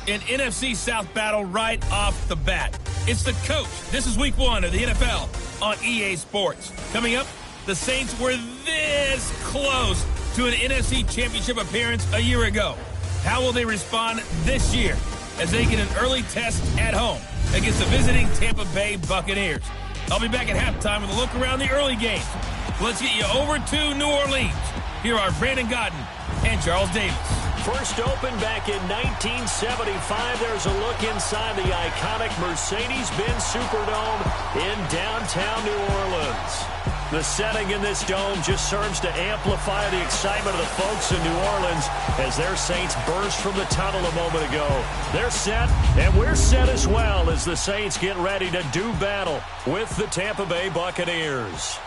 An NFC South battle right off the bat. It's the coach. This is week 1 of the NFL on EA Sports. Coming up, the Saints were this close to an NFC Championship appearance a year ago. How will they respond this year as they get an early test at home against the visiting Tampa Bay Buccaneers? I'll be back at halftime with a look around the early games. Let's get you over to New Orleans. Here are Brandon Godden and Charles Davis. First opened back in 1975. There's a look inside the iconic Mercedes-Benz Superdome in downtown New Orleans. The setting in this dome just serves to amplify the excitement of the folks in New Orleans as their Saints burst from the tunnel a moment ago. They're set, and we're set as well as the Saints get ready to do battle with the Tampa Bay Buccaneers.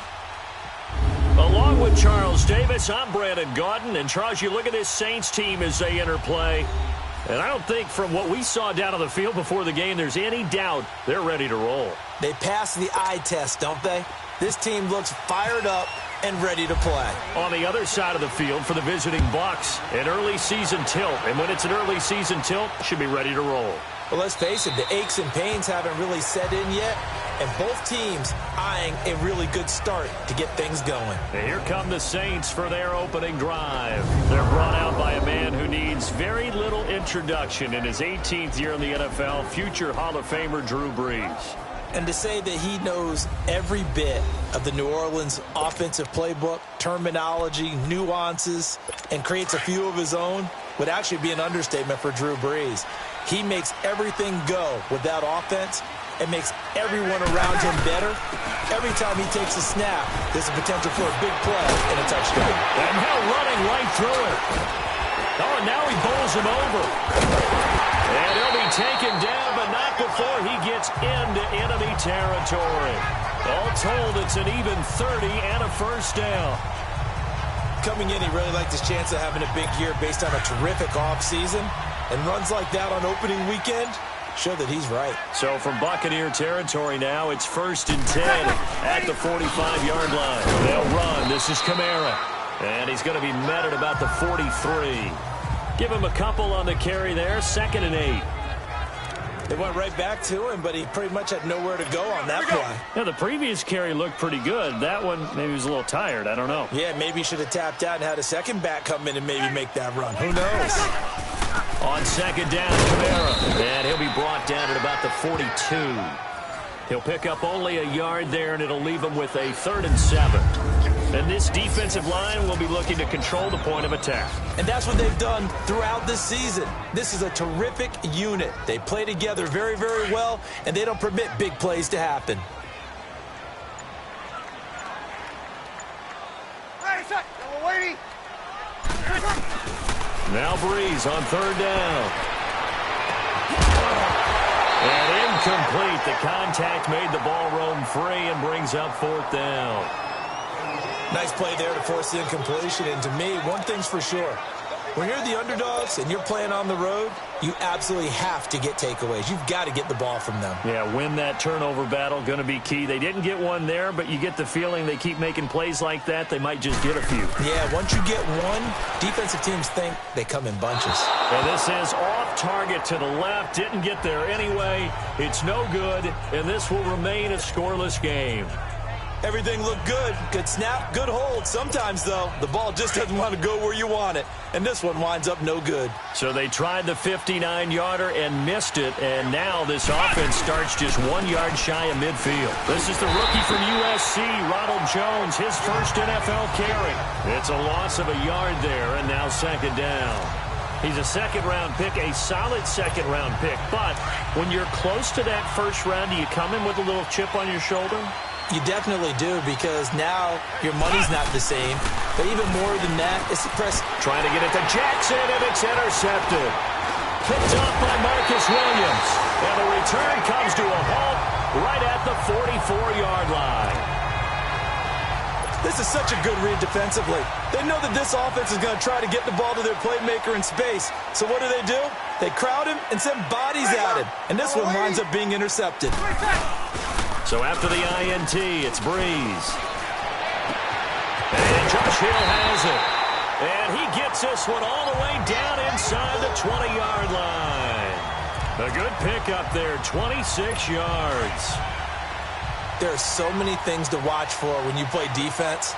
Along with Charles Davis, I'm Brandon Gaudin. And, Charles, you look at this Saints team as they enter play, and I don't think from what we saw down on the field before the game there's any doubt they're ready to roll. They pass the eye test, don't they? This team looks fired up and ready to play. On the other side of the field for the visiting Bucs, an early season tilt. And when it's an early season tilt, should be ready to roll. Well, let's face it, the aches and pains haven't really set in yet, and both teams eyeing a really good start to get things going. And here come the Saints for their opening drive. They're brought out by a man who needs very little introduction in his 18th year in the NFL, future Hall of Famer Drew Brees. And to say that he knows every bit of the New Orleans offensive playbook, terminology, nuances, and creates a few of his own would actually be an understatement for Drew Brees. He makes everything go with that offense and makes everyone around him better. Every time he takes a snap, there's a potential for a big play and a touchdown. And now running right through it. Oh, and now he bowls him over. And he'll be taken down, but not before he gets into enemy territory. All told, it's an even 30 and a first down. Coming in, he really liked his chance of having a big year based on a terrific offseason. And runs like that on opening weekend show that he's right. So from Buccaneer territory now, it's 1st and 10 at the 45-yard line. They'll run. This is Kamara. And he's going to be met at about the 43. Give him a couple on the carry there. 2nd and 8. They went right back to him, but he pretty much had nowhere to go on that play. Yeah, the previous carry looked pretty good. That one, maybe he was a little tired. I don't know. Yeah, maybe he should have tapped out and had a second back come in and maybe make that run. Who knows? On 2nd down, Kamara. And he'll be brought down at about the 42. He'll pick up only a yard there, and it'll leave him with a 3rd and 7. And this defensive line will be looking to control the point of attack. And that's what they've done throughout this season. This is a terrific unit. They play together very, very well, and they don't permit big plays to happen. Now Brees on 3rd down. And incomplete. The contact made the ball roam free and brings up 4th down. Nice play there to force the incompletion. And to me, one thing's for sure. When you're the underdogs and you're playing on the road, you absolutely have to get takeaways. You've got to get the ball from them. Yeah, win that turnover battle, going to be key. They didn't get one there, but you get the feeling they keep making plays like that, they might just get a few. Yeah, once you get one, defensive teams think they come in bunches. And this is off target to the left. Didn't get there anyway. It's no good, and this will remain a scoreless game. Everything looked good. Good snap, good hold. Sometimes, though, the ball just doesn't want to go where you want it. And this one winds up no good. So they tried the 59-yarder and missed it. And now this offense starts just 1 yard shy of midfield. This is the rookie from USC, Ronald Jones, his first NFL carry. It's a loss of a yard there, and now 2nd down. He's a second-round pick, a solid second-round pick. But when you're close to that first round, do you come in with a little chip on your shoulder? You definitely do, because now your money's not the same. But even more than that, it's the press. Trying to get it to Jackson, and it's intercepted. Picked up by Marcus Williams. And the return comes to a halt right at the 44-yard line. This is such a good read defensively. They know that this offense is going to try to get the ball to their playmaker in space. So what do? They crowd him and send bodies at him. And this one winds up being intercepted. So after the INT, it's Brees. And Josh Hill has it. And he gets this one all the way down inside the 20-yard line. A good pickup there, 26 yards. There are so many things to watch for when you play defense.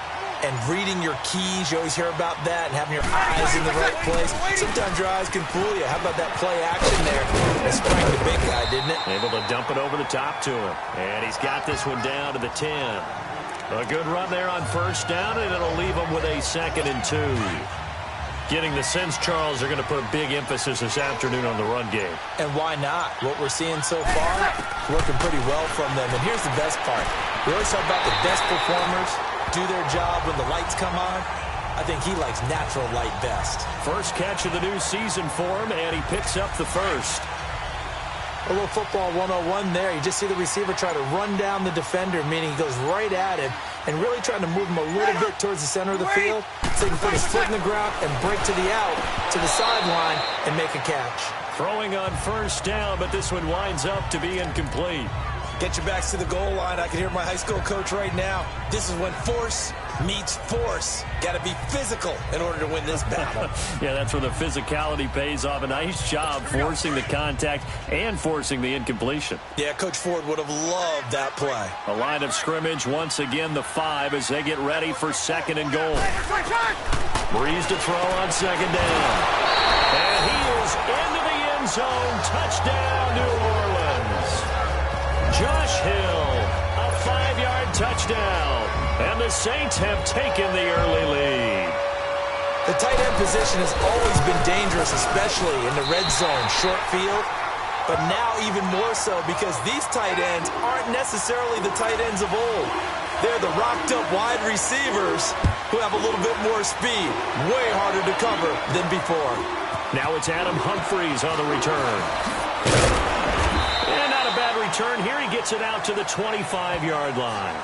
And reading your keys, you always hear about that, and having your eyes in the right place. Sometimes your eyes can fool you. How about that play action there? It sprang the big guy, didn't it? Able to dump it over the top to him. And he's got this one down to the 10. A good run there on first down, and it'll leave him with a 2nd and 2. Getting the sense, Charles, they're going to put a big emphasis this afternoon on the run game. And why not? What we're seeing so far, working pretty well from them. And here's the best part. We always talk about the best performers do their job when the lights come on. I think he likes natural light best. First catch of the new season for him, and he picks up the first. A little football 101 there. You just see the receiver try to run down the defender, meaning he goes right at him and really trying to move him a little bit towards the center of the field so he can put his foot in the ground and break to the out, to the sideline, and make a catch. Throwing on first down, but this one winds up to be incomplete. Get your backs to the goal line. I can hear my high school coach right now. This is when force meets force. Got to be physical in order to win this battle. Yeah, that's where the physicality pays off. A nice job forcing the contact and forcing the incompletion. Yeah, Coach Ford would have loved that play. A line of scrimmage, once again the 5 as they get ready for 2nd and goal. Breeze to throw on 2nd down. And he is into the end zone. Touchdown, New Orleans. Josh Hill, a 5-yard touchdown. And the Saints have taken the early lead. The tight end position has always been dangerous, especially in the red zone, short field. But now even more so because these tight ends aren't necessarily the tight ends of old. They're the rocked-up wide receivers who have a little bit more speed. Way harder to cover than before. Now it's Adam Humphries on the return. And not a bad return here. He gets it out to the 25-yard line.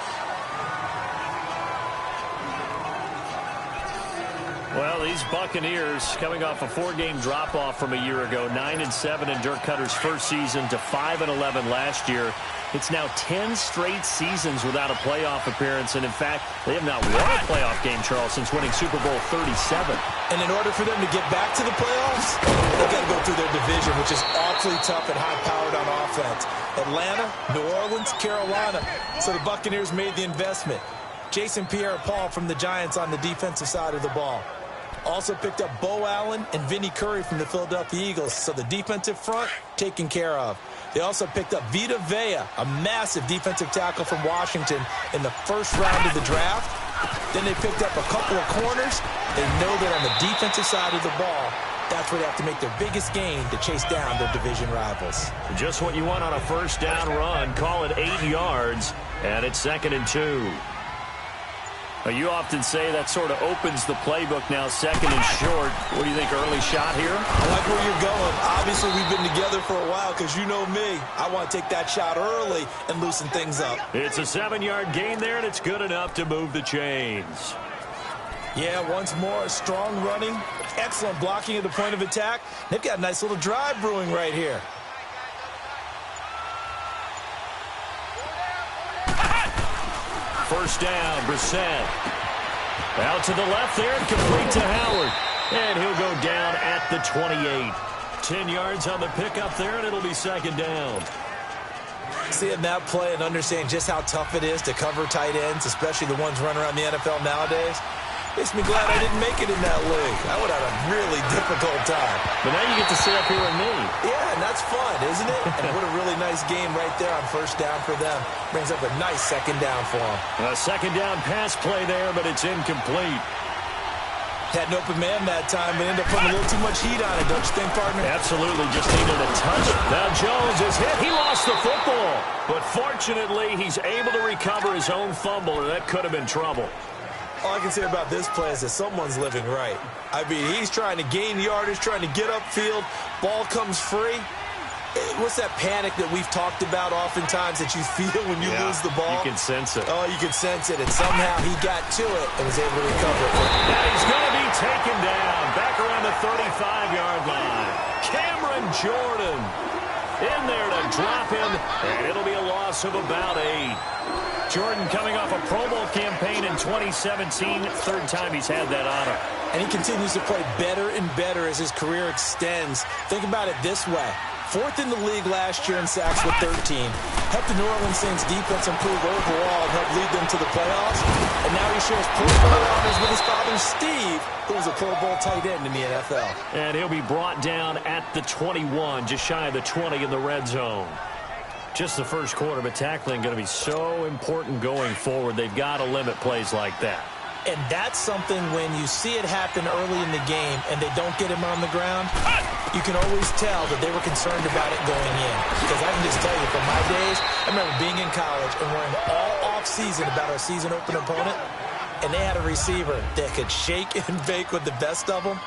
Well, these Buccaneers coming off a 4-game drop-off from a year ago, 9-7 in Dirk Cutter's first season to 5-11 last year. It's now 10 straight seasons without a playoff appearance, and in fact, they have not won a playoff game, Charles, since winning Super Bowl 37. And in order for them to get back to the playoffs, they've got to go through their division, which is awfully tough and high-powered on offense. Atlanta, New Orleans, Carolina. So the Buccaneers made the investment. Jason Pierre-Paul from the Giants on the defensive side of the ball. Also picked up Bo Allen and Vinny Curry from the Philadelphia Eagles. So the defensive front taken care of. They also picked up Vita Vea, a massive defensive tackle from Washington in the first round of the draft. Then they picked up a couple of corners. They know that on the defensive side of the ball, that's where they have to make their biggest gain to chase down their division rivals. Just what you want on a first down run. Call it 8 yards, and it's 2nd and 2. You often say that sort of opens the playbook now, 2nd and short. What do you think, early shot here? I like where you're going. Obviously, we've been together for a while because you know me. I want to take that shot early and loosen things up. It's a 7-yard gain there, and it's good enough to move the chains. Yeah, once more, strong running, excellent blocking at the point of attack. They've got a nice little drive brewing right here. First down, Brissett. Out to the left there, complete to Howard. And he'll go down at the 28. 10 yards on the pickup there, and it'll be 2nd down. Seeing that play and understanding just how tough it is to cover tight ends, especially the ones running around the NFL nowadays, makes me glad I didn't make it in that league. I would have had a really difficult time. But now you get to sit up here with me. Yeah, and that's fun, isn't it? And what a really nice game right there on first down for them. Brings up a nice 2nd down for them. A 2nd down pass play there, but it's incomplete. Had an open man that time, but ended up putting a little too much heat on it, don't you think, partner? Absolutely, just needed a touch. Now Jones is hit. He lost the football. But fortunately, he's able to recover his own fumble, and that could have been trouble. All I can say about this play is that someone's living right. I mean, he's trying to gain yardage, trying to get upfield. Ball comes free. What's that panic that we've talked about oftentimes that you feel when you lose the ball? You can sense it. Oh, you can sense it. And somehow he got to it and was able to recover it. Now he's going to be taken down. Back around the 35-yard line. Cameron Jordan in there to drop him. And it'll be a loss of about 8. Jordan coming off a Pro Bowl campaign in 2017. 3rd time he's had that honor. And he continues to play better and better as his career extends. Think about it this way. Fourth in the league last year in sacks with 13. Helped the New Orleans Saints defense improve overall and help lead them to the playoffs. And now he shares Pro Bowl honors with his father, Steve, who was a Pro Bowl tight end in the NFL. And he'll be brought down at the 21, just shy of the 20 in the red zone. Just the first quarter, but tackling going to be so important going forward. They've got to limit plays like that. And that's something when you see it happen early in the game and they don't get him on the ground, you can always tell that they were concerned about it going in. Because I can just tell you, from my days, I remember being in college and worrying all off-season about our season open opponent, and they had a receiver that could shake and bake with the best of them.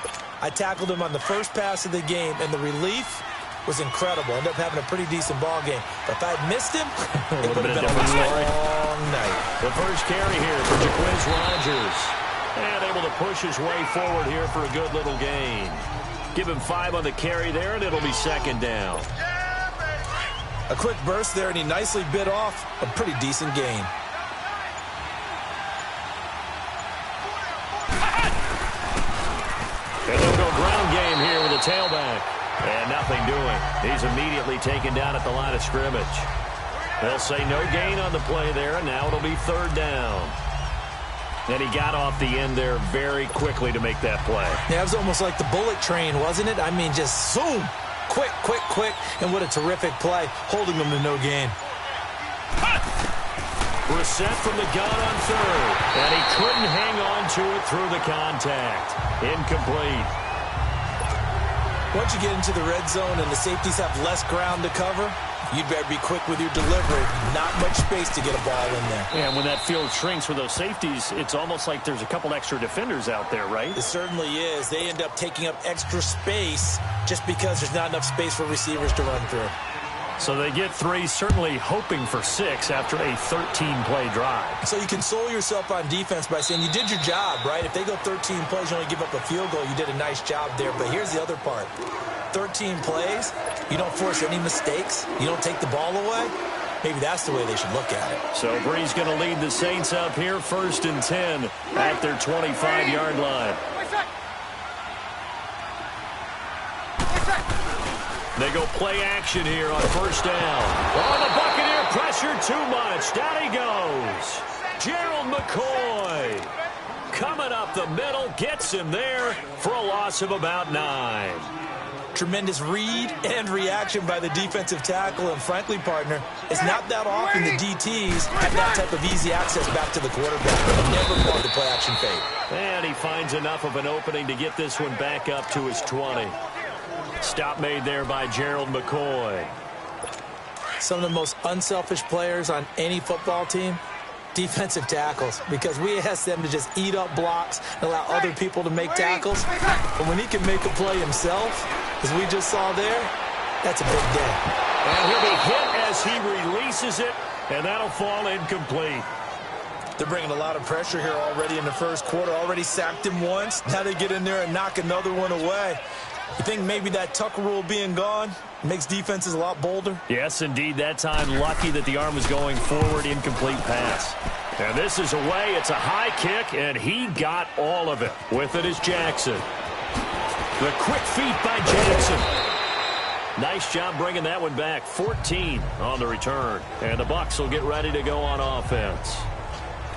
I tackled him on the first pass of the game, and the relief was incredible. Ended up having a pretty decent ball game. But if I'd missed him, it would have been a long night. The first carry here for Jaquez Rogers. And able to push his way forward here for a good little gain. Give him 5 on the carry there, and it'll be second down. A quick burst there, and he nicely bit off a pretty decent gain. And they'll go ground game here with a tailback. And nothing doing. He's immediately taken down at the line of scrimmage. They'll say no gain on the play there, and now it'll be third down. And he got off the end there very quickly to make that play. Yeah, it was almost like the bullet train, wasn't it? I mean, just zoom. Quick, quick, quick. And what a terrific play, holding them to no gain. Brissett from the gun on third. And he couldn't hang on to it through the contact. Incomplete. Once you get into the red zone and the safeties have less ground to cover, you'd better be quick with your delivery. Not much space to get a ball in there. Yeah, when that field shrinks with those safeties, it's almost like there's a couple extra defenders out there, right? It certainly is. They end up taking up extra space just because there's not enough space for receivers to run through. So they get 3, certainly hoping for 6 after a 13-play drive. So you console yourself on defense by saying you did your job, right? If they go 13 plays, you only give up a field goal, you did a nice job there. But here's the other part. 13 plays, you don't force any mistakes, you don't take the ball away. Maybe that's the way they should look at it. So Bree's going to lead the Saints up here, 1st and 10 at their 25-yard line. They go play action here on first down. Oh, the Buccaneer pressure too much. Down he goes. Gerald McCoy coming up the middle, gets him there for a loss of about 9. Tremendous read and reaction by the defensive tackle, and frankly, partner, it's not that often the DTs have that type of easy access back to the quarterback. Never called the play action fake. And he finds enough of an opening to get this one back up to his 20. Stop made there by Gerald McCoy. Some of the most unselfish players on any football team, defensive tackles, because we ask them to just eat up blocks and allow other people to make tackles. But when he can make a play himself, as we just saw there, that's a big day. And he'll be hit as he releases it, and that'll fall incomplete. They're bringing a lot of pressure here already in the first quarter. Already sacked him once. Now they get in there and knock another one away. You think maybe that Tucker rule being gone makes defenses a lot bolder? Yes, indeed. That time, lucky that the arm was going forward, incomplete pass. And this is away. It's a high kick, and he got all of it. With it is Jackson. The quick feet by Jackson. Nice job bringing that one back. 14 on the return. And the Bucs will get ready to go on offense.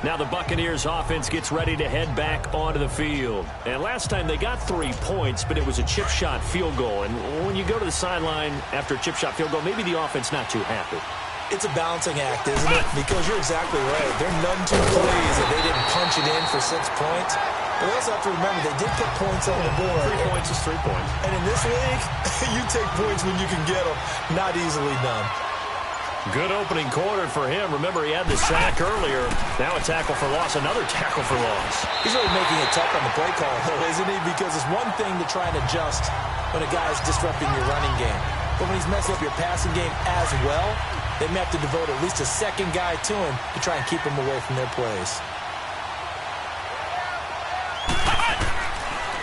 Now the Buccaneers offense gets ready to head back onto the field. And last time they got 3 points, but it was a chip shot field goal. And when you go to the sideline after a chip shot field goal, maybe the offense not too happy. It's a balancing act, isn't it? Because you're exactly right. They're none too pleased that they didn't punch it in for 6 points. But we also have to remember they did put points on the board. 3 points is 3 points. And in this league, you take points when you can get them. Not easily done. Good opening quarter for him. Remember, he had the sack earlier. Now a tackle for loss, another tackle for loss. He's really making it tough on the play call, though, isn't he? Because it's one thing to try and adjust when a guy's disrupting your running game. But when he's messing up your passing game as well, they may have to devote at least a second guy to him to try and keep him away from their plays.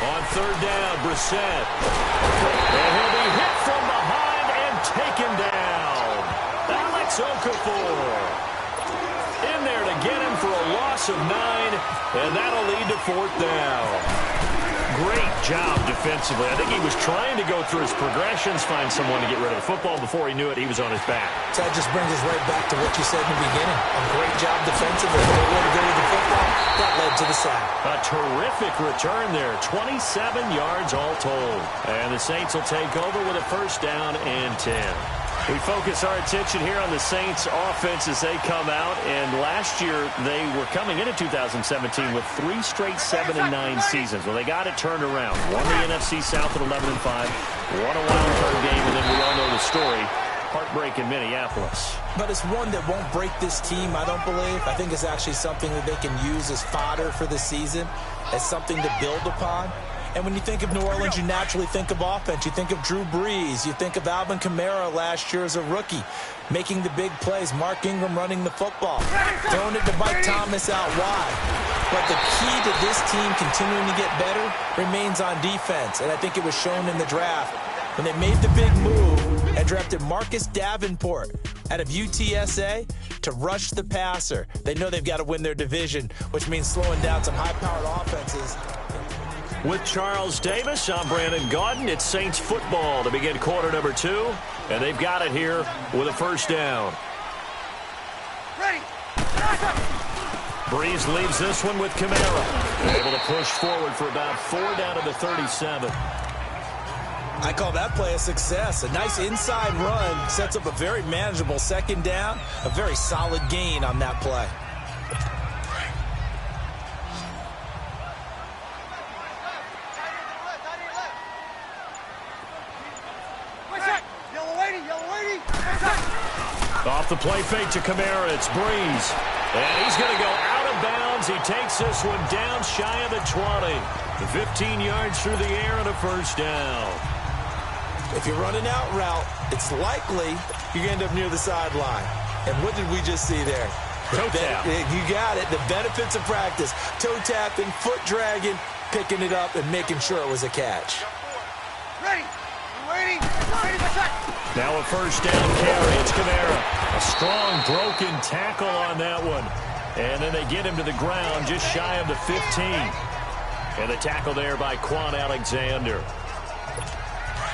On third down, Brissett. And he'll be hit from behind and taken down. Okafor in there to get him for a loss of 9, and that'll lead to 4th down. great job defensively. I think he was trying to go through his progressions, find someone to get rid of the football. Before he knew it, he was on his back. So that just brings us right back to what you said in the beginning. A great job defensively. No way to go with the football. That led to the sack. A terrific return there. 27 yards all told. And the Saints will take over with a first down and 10. We focus our attention here on the Saints offense as they come out. And last year, they were coming into 2017 with 3 straight 7-9 seasons. Well, they got it turned around. Won the NFC South at 11-5. Won a wild card game, and then we all know the story. Heartbreak in Minneapolis. But it's one that won't break this team, I don't believe. I think it's actually something that they can use as fodder for the season, as something to build upon. And when you think of New Orleans, you naturally think of offense. You think of Drew Brees. You think of Alvin Kamara last year as a rookie, making the big plays. Mark Ingram running the football, throwing it to Mike Thomas out wide. But the key to this team continuing to get better remains on defense. And I think it was shown in the draft when they made the big move and drafted Marcus Davenport out of UTSA to rush the passer. They know they've got to win their division, which means slowing down some high-powered offenses. With Charles Davis, I'm Brandon Gaudin. It's Saints football to begin quarter number 2. And they've got it here with a first down. Ready. Brees leaves this one with Kamara. Able to push forward for about 4 down to the 37. I call that play a success. A nice inside run sets up a very manageable second down. A very solid gain on that play. Off the play fake to Kamara, it's Brees. And he's going to go out of bounds. He takes this one down shy of the 20. 15 yards through the air and a first down. If you're running out route, it's likely you're going to end up near the sideline. And what did we just see there? Toe tap. You got it. The benefits of practice. Toe tapping, foot dragging, picking it up, and making sure it was a catch. Ready. Waiting. Now a first down carry. It's Kamara. A strong broken tackle on that one. And then they get him to the ground just shy of the 15. And the tackle there by Quan Alexander.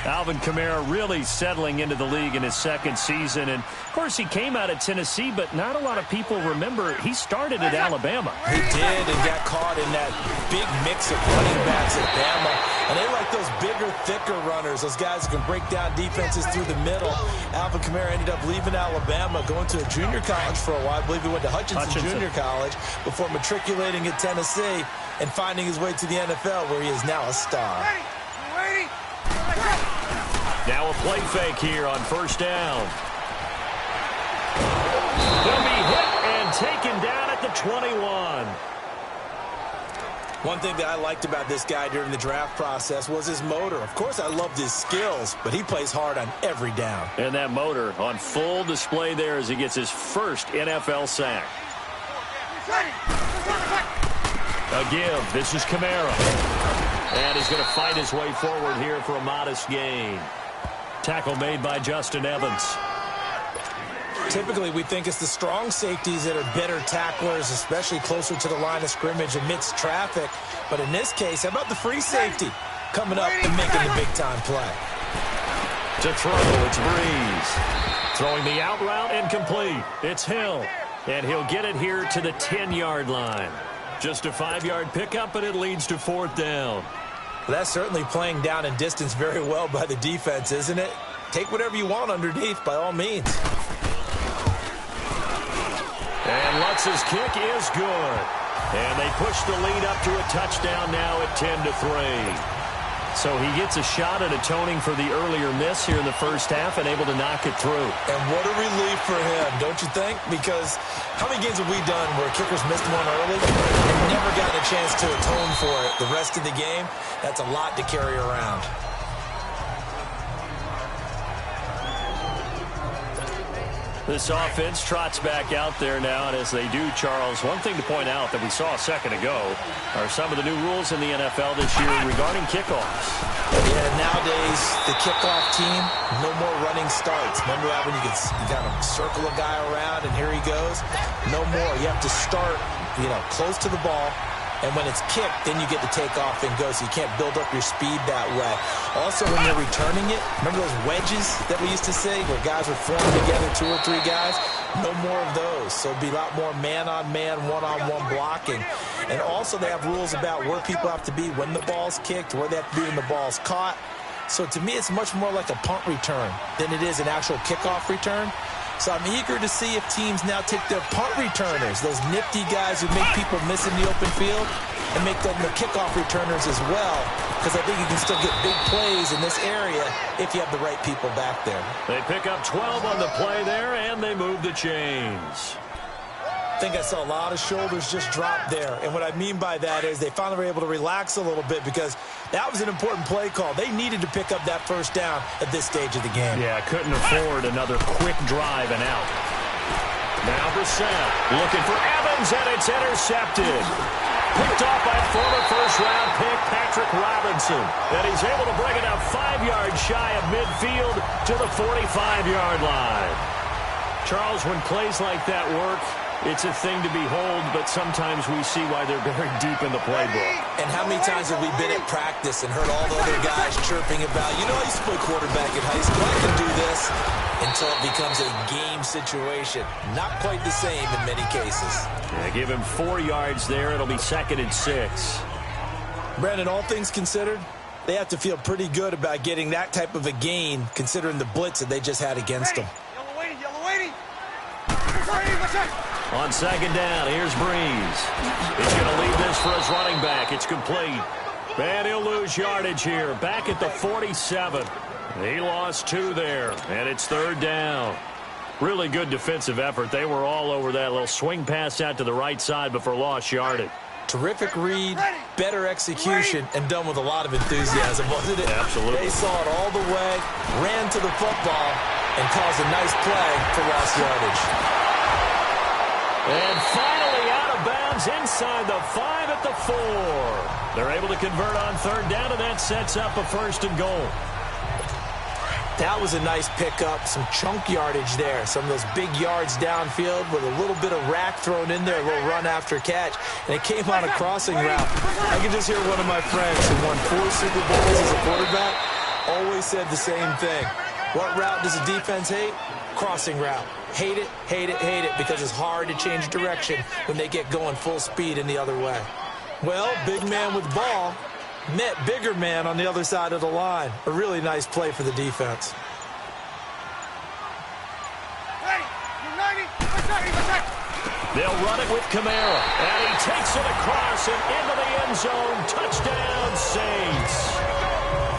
Alvin Kamara really settling into the league in his second season. And, of course, he came out of Tennessee, but not a lot of people remember he started at Alabama. He did and got caught in that big mix of running backs at Bama. And they like those bigger, thicker runners, those guys who can break down defenses through the middle. Alvin Kamara ended up leaving Alabama, going to a junior college for a while. I believe he went to Hutchinson Junior College before matriculating at Tennessee and finding his way to the NFL, where he is now a star. Ready. Now a play fake here on first down. He'll be hit and taken down at the 21. One thing that I liked about this guy during the draft process was his motor. Of course, I loved his skills, but he plays hard on every down. And that motor on full display there as he gets his first NFL sack. A give. This is Kamara. And he's going to fight his way forward here for a modest gain. Tackle made by Justin Evans. Typically, we think it's the strong safeties that are better tacklers, especially closer to the line of scrimmage amidst traffic. But in this case, how about the free safety coming up and making the big-time play? To throw, it's Brees. Throwing the out route incomplete. It's Hill. And he'll get it here to the 10-yard line. Just a 5-yard pickup, but it leads to fourth down. Well, that's certainly playing down and distance very well by the defense, isn't it? Take whatever you want underneath, by all means. And Lutz's kick is good. And they push the lead up to a touchdown now at 10-3. So he gets a shot at atoning for the earlier miss here in the first half and able to knock it through. And what a relief for him, don't you think? Because how many games have we done where kickers missed one early and never gotten a chance to atone for it the rest of the game? That's a lot to carry around. This offense trots back out there now, and as they do, Charles, one thing to point out that we saw a second ago are some of the new rules in the NFL this year regarding kickoffs. Yeah, nowadays, the kickoff team, no more running starts. Remember that when you kind of circle a guy around and here he goes? No more. You have to start, close to the ball, And when it's kicked, then you get to take off and go, so you can't build up your speed that way. Also, when you're returning it, remember those wedges that we used to say where guys would form together, 2 or 3 guys? No more of those. So it'd be a lot more man-on-man, one-on-one blocking. And also they have rules about where people have to be when the ball's kicked, where they have to be when the ball's caught. So to me, it's much more like a punt return than it is an actual kickoff return. So I'm eager to see if teams now take their punt returners, those nifty guys who make people miss in the open field, and make them the kickoff returners as well, because I think you can still get big plays in this area if you have the right people back there. They pick up 12 on the play there, and they move the chains. I think I saw a lot of shoulders just drop there. And what I mean by that is they finally were able to relax a little bit because that was an important play call. They needed to pick up that first down at this stage of the game. Yeah, couldn't afford another quick drive and out. Now Brissett looking for Evans, and it's intercepted. Picked off by former first-round pick Patrick Robinson. And he's able to bring it up 5 yards shy of midfield to the 45-yard line. Charles, when plays like that work, it's a thing to behold, but sometimes we see why they're very deep in the playbook. And how many times have we been at practice and heard all the other guys chirping about, you know, I used to play quarterback in high school, I can do this, until it becomes a game situation. Not quite the same in many cases. Yeah, give him 4 yards there. It'll be 2nd and 6. Brandon, all things considered, they have to feel pretty good about getting that type of a gain, considering the blitz that they just had against them. Yellow waiting, yellow waiting. What's that? On 2nd down, here's Breeze. He's going to lead this for his running back. It's complete. And he'll lose yardage here. Back at the 47. He lost 2 there, and it's 3rd down. Really good defensive effort. They were all over that little swing pass out to the right side before lost yardage. Terrific read, better execution, and done with a lot of enthusiasm, wasn't it? Absolutely. They saw it all the way, ran to the football, and caused a nice play for lost yardage. And finally out of bounds inside the 5 at the 4. They're able to convert on 3rd down, and that sets up a 1st and goal. That was a nice pickup, some chunk yardage there. Some of those big yards downfield with a little bit of rack thrown in there, a little run after catch. And it came on a crossing route. I can just hear one of my friends who won 4 Super Bowls as a quarterback always said the same thing. What route does the defense hate? Crossing route. Hate it, hate it, hate it, because it's hard to change direction when they get going full speed in the other way. Well, big man with ball met bigger man on the other side of the line. A really nice play for the defense. They'll run it with Kamara, and he takes it across and into the end zone. Touchdown, Saints.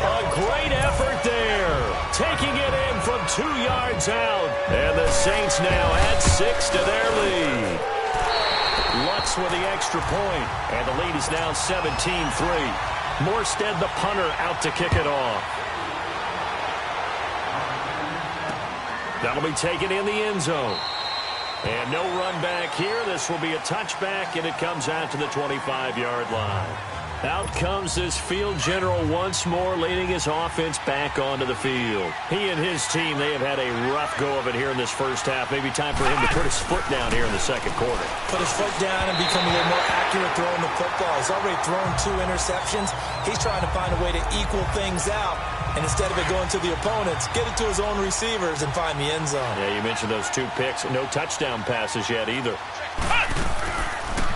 A great effort there, taking it in from 2 yards out. And the Saints now add 6 to their lead. Lutz with the extra point, and the lead is now 17-3. Morstead, the punter, out to kick it off. That'll be taken in the end zone. And no run back here. This will be a touchback, and it comes out to the 25-yard line. Out comes this field general once more, leading his offense back onto the field. He and his team, they have had a rough go of it here in this first half. Maybe time for him to put his foot down here in the 2nd quarter. Put his foot down and become a little more accurate throwing the football. He's already thrown 2 interceptions. He's trying to find a way to equal things out. And instead of it going to the opponents, get it to his own receivers and find the end zone. Yeah, you mentioned those 2 picks. No touchdown passes yet either.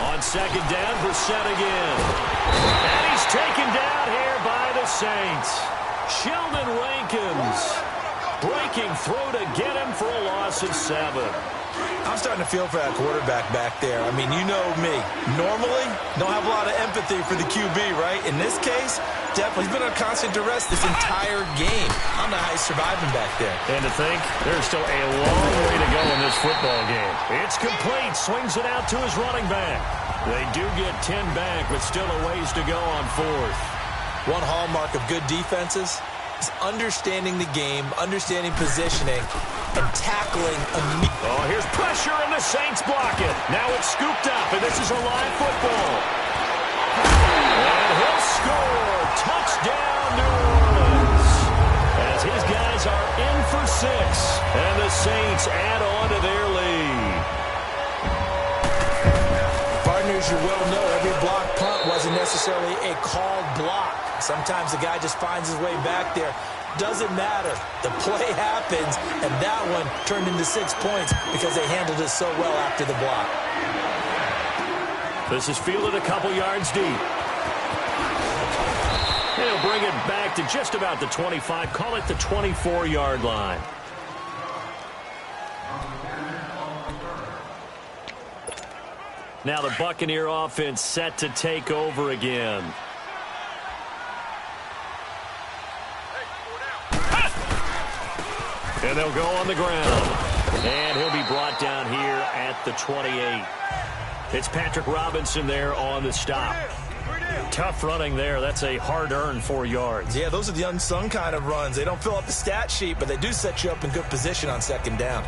On 2nd down, Brissett again. And he's taken down here by the Saints. Sheldon Rankins breaking through to get him for a loss of 7. I'm starting to feel for that quarterback back there. I mean, you know me. Normally, don't have a lot of empathy for the QB, right? In this case, definitely. He's been on constant duress this entire game. I don't know how he's surviving back there. And to think, there's still a long way to go in this football game. It's complete. Swings it out to his running back. They do get 10 back, but still a ways to go on 4th. One hallmark of good defenses is understanding the game, understanding positioning, and tackling immediately. Oh, here's pressure, and the Saints block it. Now it's scooped up, and this is a live football. And he'll score. Touchdown, New Orleans. As his guys are in for 6, and the Saints add on to their lead. Partners, you well know every block punt wasn't necessarily a called block. Sometimes the guy just finds his way back there. Doesn't matter. The play happens, and that one turned into 6 points because they handled it so well after the block. This is fielded a couple yards deep. And he'll bring it back to just about the 25. Call it the 24-yard line. Now the Buccaneer offense set to take over again. And they'll go on the ground. And he'll be brought down here at the 28. It's Patrick Robinson there on the stop. Tough running there. That's a hard-earned 4 yards. Yeah, those are the unsung kind of runs. They don't fill up the stat sheet, but they do set you up in good position on second down.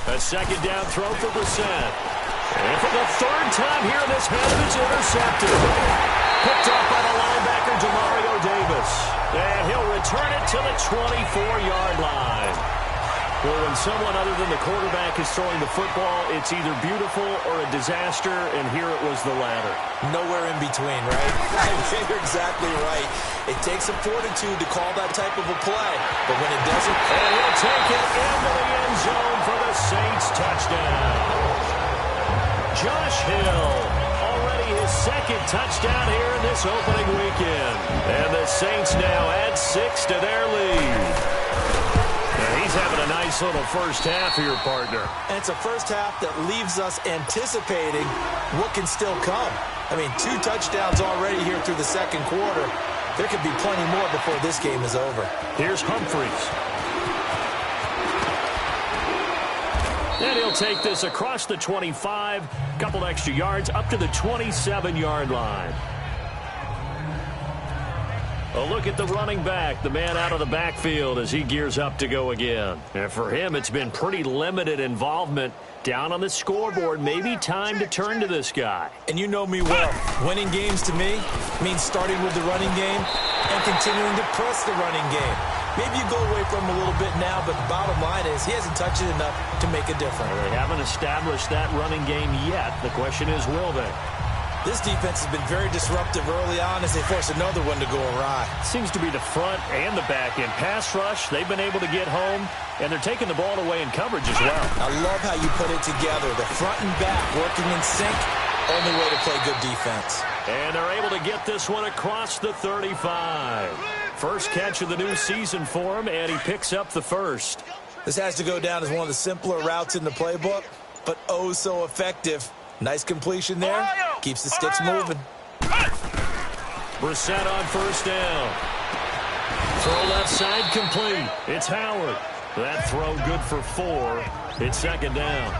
A second down throw for Brissett. And for the third time here in this half, it's intercepted. Picked off by the linebacker, Demario Davis. And he'll return it to the 24-yard line. Well, when someone other than the quarterback is throwing the football, it's either beautiful or a disaster, and here it was the latter. Nowhere in between, right? You're exactly right. It takes some fortitude to call that type of a play, but when it doesn't... And he'll take it into the end zone for the Saints touchdown. Josh Hill, already his second touchdown here in this opening weekend. And the Saints now add 6 to their lead. He's having a nice little first half here, partner. And it's a first half that leaves us anticipating what can still come. I mean, 2 touchdowns already here through the second quarter. There could be plenty more before this game is over. Here's Humphries. And he'll take this across the 25, couple extra yards, up to the 27-yard line. A look at the running back, the man out of the backfield as he gears up to go again. And for him, it's been pretty limited involvement down on the scoreboard. Maybe time to turn to this guy. And you know me well. Winning games to me means starting with the running game and continuing to press the running game. Maybe you go away from him a little bit now, but the bottom line is he hasn't touched it enough to make a difference. They haven't established that running game yet. The question is, will they? This defense has been very disruptive early on as they force another one to go awry. Seems to be the front and the back end. Pass rush, they've been able to get home, and they're taking the ball away in coverage as well. I love how you put it together. The front and back working in sync, only way to play good defense. And they're able to get this one across the 35. First catch of the new season for him, and he picks up the first. This has to go down as one of the simpler routes in the playbook, but oh so effective. Nice completion there. Keeps the sticks moving. Brissett on first down. Throw left side complete. It's Howard. That throw good for 4. It's second down.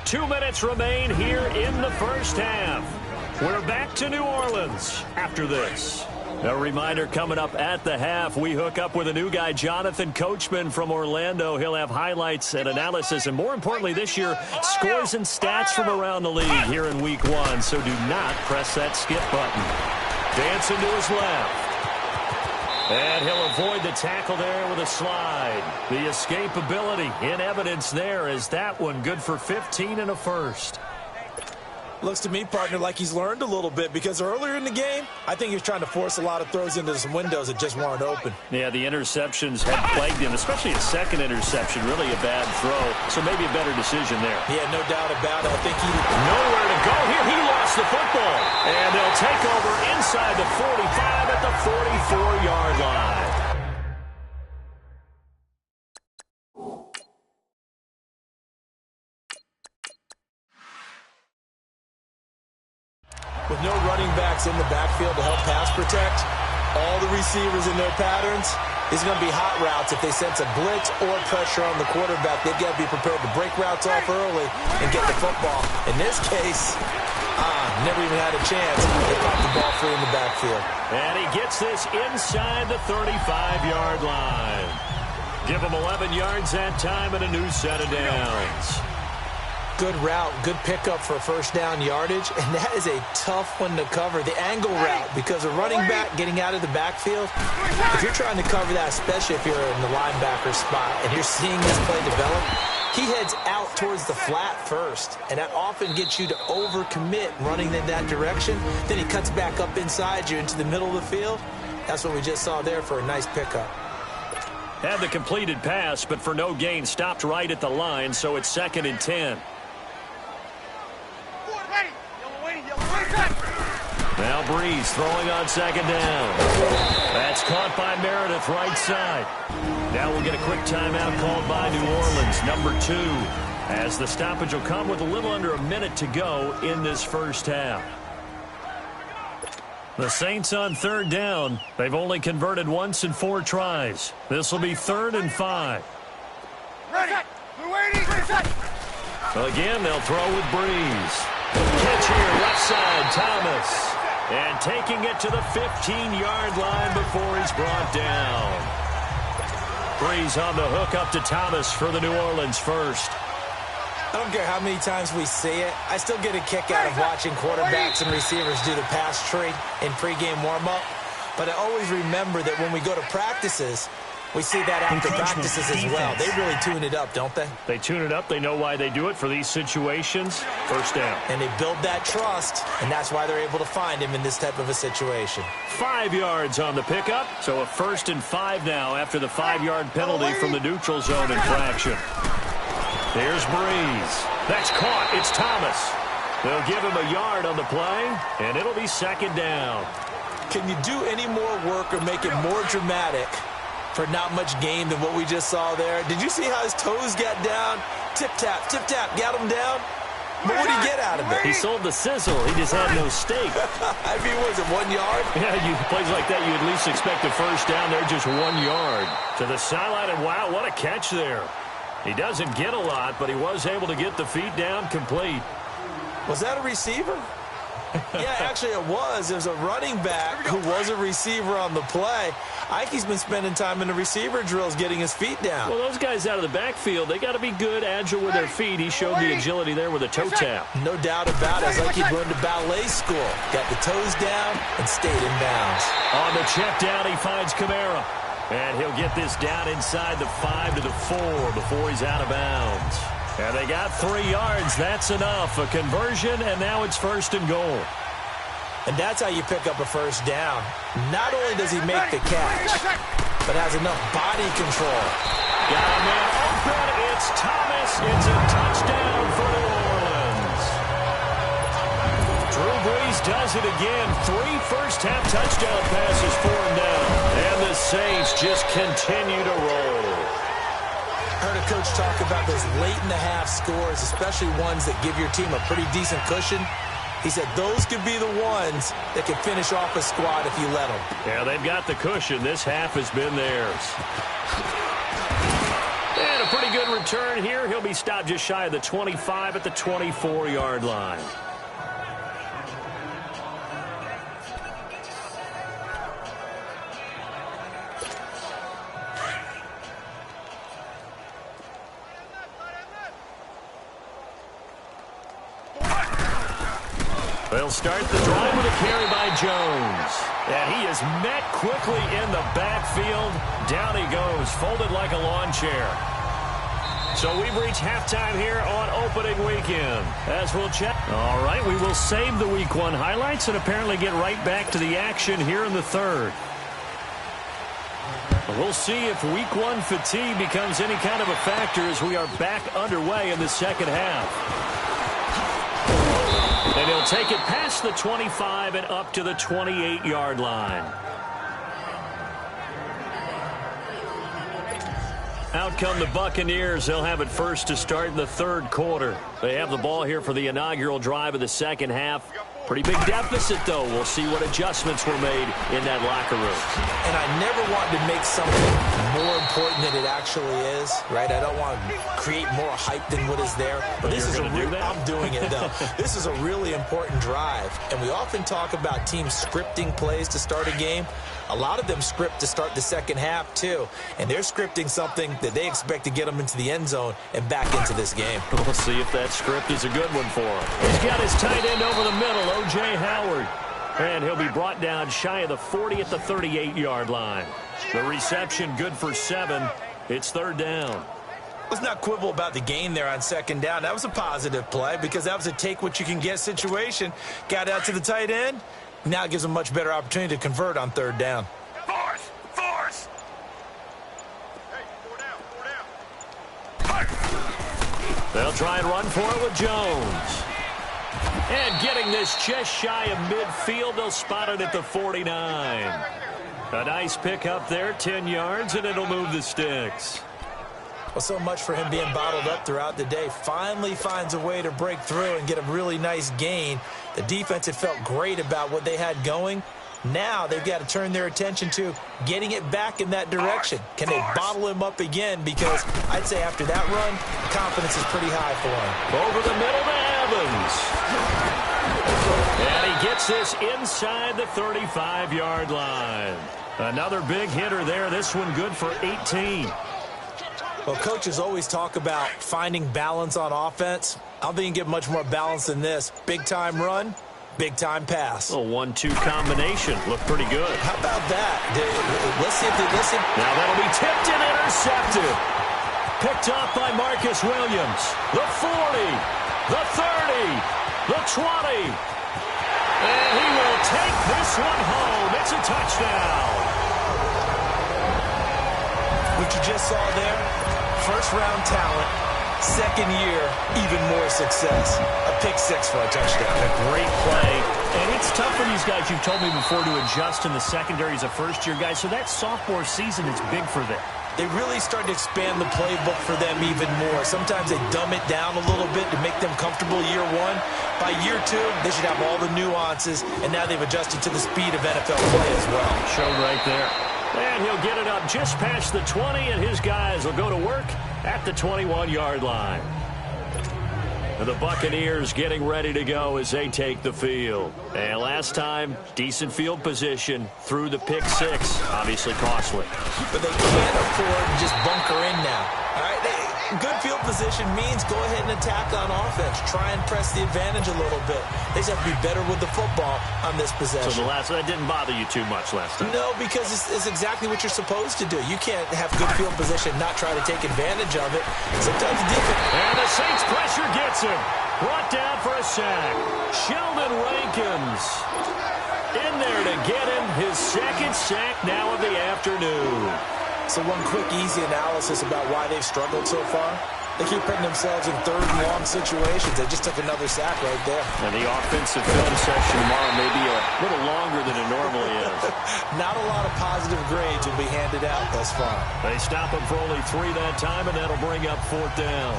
Two minutes remain here in the first half. We're back to New Orleans after this. A reminder coming up at the half, we hook up with a new guy, Jonathan Coachman from Orlando. He'll have highlights and analysis, and more importantly this year, scores and stats from around the league here in Week 1. So do not press that skip button. Dancing to his left. And he'll avoid the tackle there with a slide. The escapability in evidence there as that one good for 15 and a first. Looks to me, partner, like he's learned a little bit because earlier in the game, I think he was trying to force a lot of throws into some windows that just weren't open. Yeah, the interceptions had plagued him, especially a second interception, really a bad throw. So maybe a better decision there. Yeah, no doubt about it. I think he... Nowhere to go here. He lost the football. And they'll take over inside the 45 at the 44-yard line. With no running backs in the backfield to help pass protect, all the receivers in their patterns, is going to be hot routes. If they sense a blitz or pressure on the quarterback, they've got to be prepared to break routes off early and get the football. In this case, never even had a chance. They caught the ball free in the backfield. And he gets this inside the 35-yard line. Give him 11 yards that time and a new set of downs. Good route, good pickup for first down yardage, and that is a tough one to cover, the angle route, because a running back getting out of the backfield, if you're trying to cover that, especially if you're in the linebacker spot and you're seeing this play develop, he heads out towards the flat first, and that often gets you to overcommit running in that direction. Then he cuts back up inside you into the middle of the field. That's what we just saw there for a nice pickup. Had the completed pass, but for no gain, stopped right at the line, so it's 2nd and 10. Now Breeze throwing on 2nd down. That's caught by Meredith right side. Now we'll get a quick timeout called by New Orleans, number 2, as the stoppage will come with a little under a minute to go in this first half. The Saints on 3rd down. They've only converted once in 4 tries. This will be 3rd and 5. Ready. We're waiting. Again, they'll throw with Breeze. Catch here, left side, Thomas. And taking it to the 15-yard line before he's brought down. Breeze on the hook up to Thomas for the New Orleans first. I don't care how many times we see it. I still get a kick out of watching quarterbacks and receivers do the pass tree in pregame warm-up. But I always remember that when we go to practices, we see that after practices as well. They really tune it up, don't they? They tune it up. They know why they do it for these situations. First down. And they build that trust, and that's why they're able to find him in this type of a situation. 5 yards on the pickup. So a 1st and 5 now after the 5-yard penalty from the neutral zone infraction. There's Breeze. That's caught. It's Thomas. They'll give him a yard on the play, and it'll be 2nd down. Can you do any more work or make it more dramatic for not much gain than what we just saw there? Did you see how his toes got down? Tip-tap, got him down. But what did he get out of it? He sold the sizzle. He just had no steak. I mean, was it 1 yard? Yeah, plays like that, you at least expect a first down there, just 1 yard. To the sideline, and wow, what a catch there. He doesn't get a lot, but he was able to get the feet down complete. Was that a receiver? Yeah, actually it was. There's a running back who was a receiver on the play. Ike's been spending time in the receiver drills getting his feet down. Well, those guys out of the backfield, they got to be good, agile with their feet. He showed the agility there with a toe tap. No doubt about it. It's like he'd run to ballet school. Got the toes down and stayed in bounds. On the check down, he finds Kamara. And he'll get this down inside the 5 to the 4 before he's out of bounds. And they got 3 yards. That's enough. A conversion, and now it's 1st and goal. And that's how you pick up a first down. Not only does he make the catch, but has enough body control. Got a man open. It's Thomas. It's a touchdown for New Orleans. Drew Brees does it again. 3 first-half touchdown passes for him now. And the Saints just continue to roll. Heard a coach talk about those late-in-the-half scores, especially ones that give your team a pretty decent cushion. He said those could be the ones that can finish off a squad if you let them. Yeah, they've got the cushion. This half has been theirs. And a pretty good return here. He'll be stopped just shy of the 25 at the 24-yard line. They'll start the drive with a carry by Jones. And he is met quickly in the backfield. Down he goes, folded like a lawn chair. So we've reached halftime here on opening weekend. As we'll check. All right, we will save the Week 1 highlights and apparently get right back to the action here in the third. We'll see if Week 1 fatigue becomes any kind of a factor as we are back underway in the second half. And he'll take it past the 25 and up to the 28-yard line. Out come the Buccaneers. They'll have it first to start in the third quarter. They have the ball here for the inaugural drive of the second half. Pretty big deficit, though. We'll see what adjustments were made in that locker room. And I never want to make something more important than it actually is, right? I don't want to create more hype than what is there. But this is I'm doing it, though. This is a really important drive. And we often talk about teams scripting plays to start a game. A lot of them script to start the second half, too. And they're scripting something that they expect to get them into the end zone and back into this game. We'll see if that script is a good one for him. He's got his tight end over the middle, O.J. Howard. And he'll be brought down shy of the 40 at the 38-yard line. The reception good for 7. It's third down. Let's not quibble about the gain there on second down. That was a positive play because that was a take-what-you-can-get situation. Got out to the tight end. Now it gives them a much better opportunity to convert on third down. Force! Force! Hey, 4 down. They'll try and run for it with Jones. And getting this just shy of midfield, they'll spot it at the 49. A nice pick up there, 10 yards, and it'll move the sticks. Well, so much for him being bottled up throughout the day. Finally finds a way to break through and get a really nice gain. The defense had felt great about what they had going. Now they've got to turn their attention to getting it back in that direction. Can they bottle him up again? Because I'd say after that run, the confidence is pretty high for him. Over the middle to Evans. And he gets this inside the 35-yard line. Another big hitter there. This one good for 18. Well, coaches always talk about finding balance on offense. I don't think you can get much more balance than this. Big-time run, big-time pass. A 1-2 combination. Looked pretty good. How about that? Let's see. Now that'll be tipped and intercepted. Picked off by Marcus Williams. The 40, the 30, the 20. And he will take this one home. It's a touchdown. What you just saw there, first-round talent, second year, even more success. A pick-6 for a touchdown. A great play. And it's tough for these guys, you've told me before, to adjust in the secondary as a first-year guy. So that sophomore season is big for them. They really start to expand the playbook for them even more. Sometimes they dumb it down a little bit to make them comfortable year one. By year 2, they should have all the nuances, and now they've adjusted to the speed of NFL play as well. Shown right there. And he'll get it up just past the 20, and his guys will go to work at the 21-yard line. The Buccaneers getting ready to go as they take the field. And last time, decent field position through the pick-6. Obviously costly. But they can't afford to just bunker in now. All right, good field position means go ahead and attack on offense. Try and press the advantage a little bit. They just have to be better with the football on this possession. So that didn't bother you too much last time? No, because it's exactly what you're supposed to do. You can't have good field position, not try to take advantage of it. Sometimes the defense... And the Saints pressure gets him. Brought down for a sack. Sheldon Rankins in there to get him his second sack now of the afternoon. So one quick, easy analysis about why they've struggled so far. They keep putting themselves in third and long situations. They just took another sack right there. And the offensive film section tomorrow may be a little longer than it normally is. Not a lot of positive grades will be handed out thus far. They stop him for only 3 that time, and that'll bring up 4th down.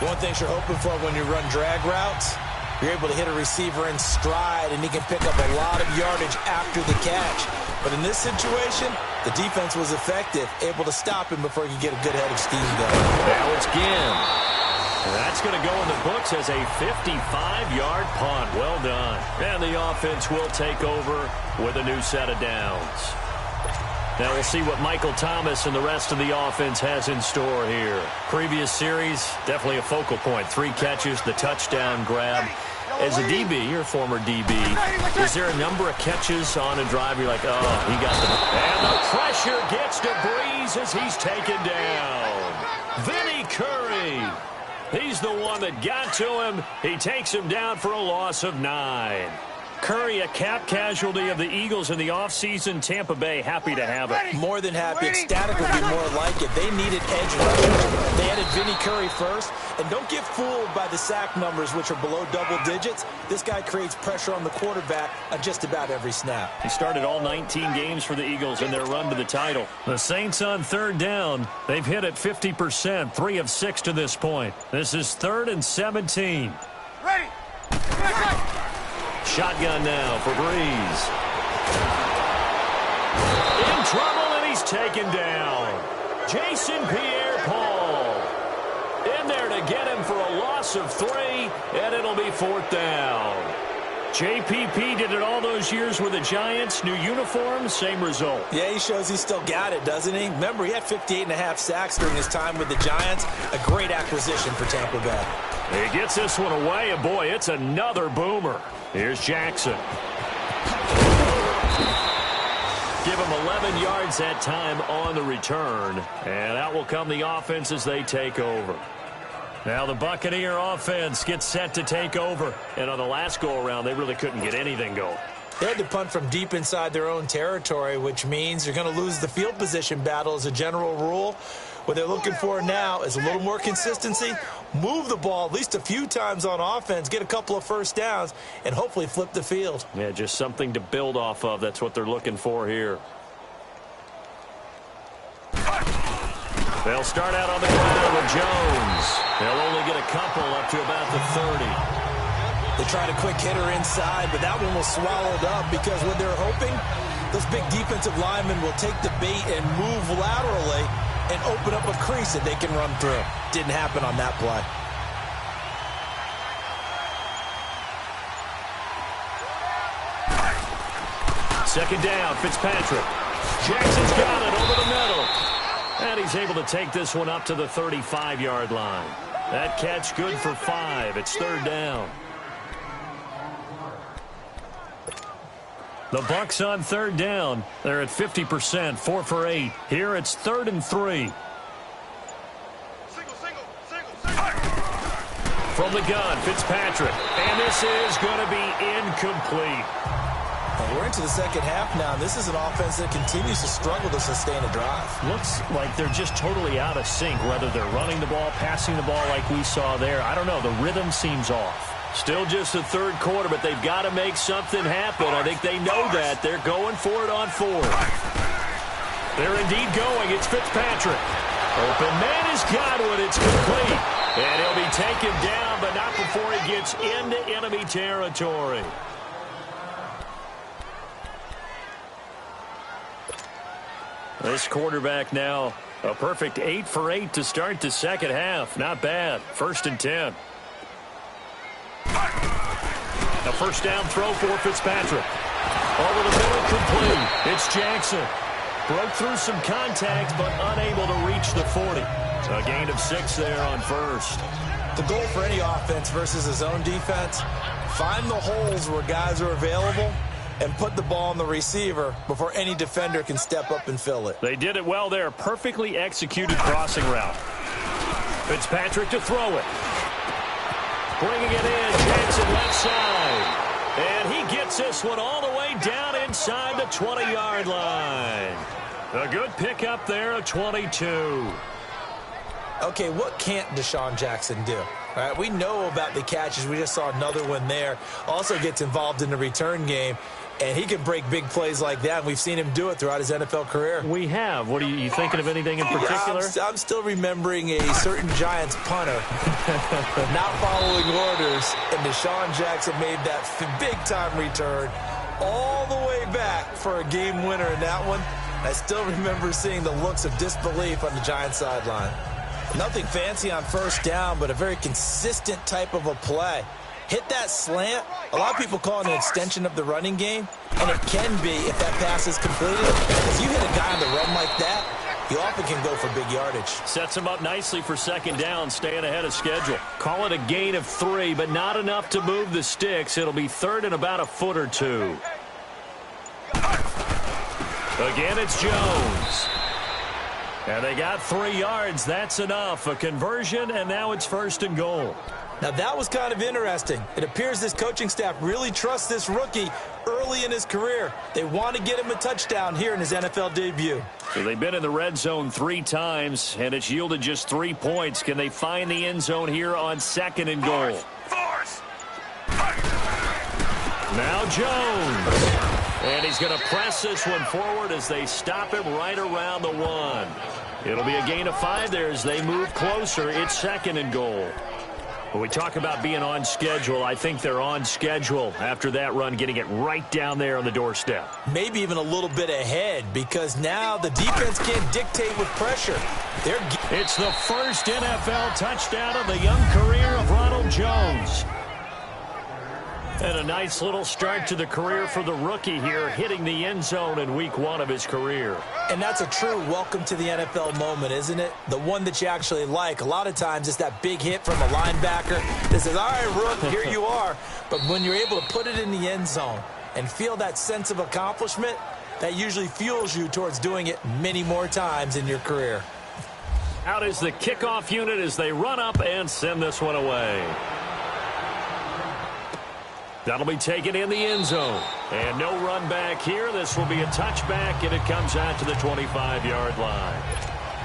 One thing you're hoping for when you run drag routes, you're able to hit a receiver in stride, and he can pick up a lot of yardage after the catch. But in this situation, the defense was effective, able to stop him before he could get a good head of steam going. Now it's Ginn. That's going to go in the books as a 55-yard punt. Well done. And the offense will take over with a new set of downs. Now we'll see what Michael Thomas and the rest of the offense has in store here. Previous series, definitely a focal point. 3 catches, the touchdown grab. As a DB, your former DB, is there a number of catches on a drive you're like, oh, he got the... And the pressure gets to Breeze as he's taken down. Vinny Curry. He's the one that got to him. He takes him down for a loss of 9. Curry, a cap casualty of the Eagles in the offseason. Tampa Bay happy to have it. More than happy. Ecstatic would be more like it. They needed edge rushers. They added Vinny Curry first. And don't get fooled by the sack numbers, which are below double digits. This guy creates pressure on the quarterback on just about every snap. He started all 19 games for the Eagles in their run to the title. The Saints on 3rd down. They've hit it 50%, 3 of 6 to this point. This is 3rd and 17. Ready. Shotgun now for Breeze. In trouble, and he's taken down. Jason Pierre-Paul in there to get him for a loss of 3, and it'll be 4th down. JPP did it all those years with the Giants. New uniform, same result. Yeah, he shows he still got it, doesn't he? Remember, he had 58.5 sacks during his time with the Giants. A great acquisition for Tampa Bay. He gets this one away, and boy, it's another boomer. Here's Jackson. Give him 11 yards that time on the return. And out will come the offense as they take over. Now the Buccaneer offense gets set to take over. And on the last go-around, they really couldn't get anything going. They had to punt from deep inside their own territory, which means you're going to lose the field position battle as a general rule. What they're looking for now is a little more consistency, move the ball at least a few times on offense, get a couple of first downs, and hopefully flip the field. Yeah, just something to build off of. That's what they're looking for here. They'll start out on the ground with Jones. They'll only get a couple up to about the 30. They tried a quick hitter inside, but that one was swallowed up because what they're hoping, those big defensive linemen will take the bait and move laterally and open up a crease that they can run through. Didn't happen on that play. Second down, Fitzpatrick. Jackson's got it over the middle. And he's able to take this one up to the 35-yard line. That catch good for 5. It's 3rd down. The Bucs on 3rd down. They're at 50%, 4 for 8. Here it's 3rd and 3. From the gun, Fitzpatrick. And this is going to be incomplete. Well, we're into the second half now, and this is an offense that continues to struggle to sustain a drive. Looks like they're just totally out of sync, whether they're running the ball, passing the ball like we saw there. I don't know. The rhythm seems off. Still just the 3rd quarter, but they've got to make something happen. I think they know that. They're going for it on 4th. They're indeed going. It's Fitzpatrick. Open man has got one. It's complete. And he'll be taken down, but not before he gets into enemy territory. This quarterback now, a perfect 8 for 8 to start the second half. Not bad. 1st and 10. A first down throw for Fitzpatrick. Over the middle, complete. It's Jackson. Broke through some contact, but unable to reach the 40. A gain of 6 there on 1st. The goal for any offense versus a zone defense, find the holes where guys are available and put the ball on the receiver before any defender can step up and fill it. They did it well there. Perfectly executed crossing route. Fitzpatrick to throw it. Bringing it in, Jackson left side. And he gets this one all the way down inside the 20-yard line. A good pickup there of 22. Okay, what can't Deshaun Jackson do? All right, we know about the catches. We just saw another one there. Also gets involved in the return game. And he can break big plays like that. And we've seen him do it throughout his NFL career. We have. What are you thinking of anything in particular? I'm still remembering a certain Giants punter not following orders. And Deshaun Jackson made that big-time return all the way back for a game winner in that one. I still remember seeing the looks of disbelief on the Giants sideline. Nothing fancy on first down, but a very consistent type of a play. Hit that slant. A lot of people call it an extension of the running game, and it can be if that pass is completed. If you hit a guy on the run like that, you often can go for big yardage. Sets him up nicely for second down, staying ahead of schedule. Call it a gain of 3, but not enough to move the sticks. It'll be 3rd and about a foot or 2. Again, it's Jones. And they got 3 yards. That's enough. A conversion, and now it's 1st and goal. Now, that was kind of interesting. It appears this coaching staff really trusts this rookie early in his career. They want to get him a touchdown here in his NFL debut. So they've been in the red zone 3 times, and it's yielded just 3 points. Can they find the end zone here on 2nd and goal? Now Jones. And he's going to press this one forward as they stop him right around the 1. It'll be a gain of 5 there as they move closer. It's 2nd and goal. When we talk about being on schedule, I think they're on schedule after that run, getting it right down there on the doorstep. Maybe even a little bit ahead, because now the defense can't dictate with pressure. It's the first NFL touchdown of the young career of Ronald Jones. And a nice little start to the career for the rookie here, hitting the end zone in week 1 of his career. And that's a true welcome to the NFL moment, isn't it? The one that you actually like. A lot of times it's that big hit from a linebacker that says, all right, Rook, here you are. But when you're able to put it in the end zone and feel that sense of accomplishment, that usually fuels you towards doing it many more times in your career. Out is the kickoff unit as they run up and send this one away. That'll be taken in the end zone. And no run back here. This will be a touchback, and it comes out to the 25-yard line.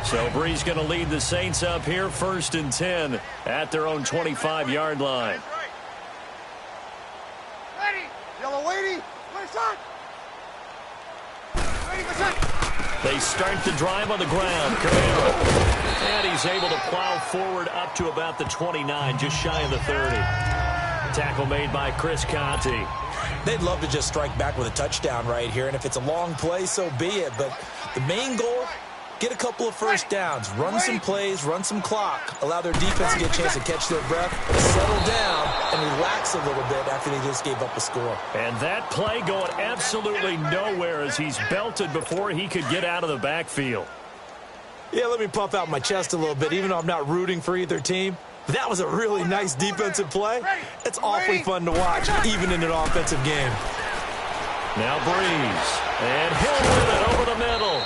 So Bree's going to lead the Saints up here, 1st and 10 at their own 25-yard line. Ready. Yellow lady. Where's that? Ready, what's that? They start the drive on the ground. Camaro. And he's able to plow forward up to about the 29, just shy of the 30. Tackle made by Chris Conte. They'd love to just strike back with a touchdown right here, and if it's a long play, so be it. But the main goal, get a couple of first downs, run some plays, run some clock, allow their defense to get a chance to catch their breath, settle down, and relax a little bit after they just gave up a score. And that play going absolutely nowhere as he's belted before he could get out of the backfield. Yeah, let me puff out my chest a little bit, even though I'm not rooting for either team. That was a really nice defensive play. It's awfully fun to watch, even in an offensive game. Now Breeze. And he'll win it over the middle.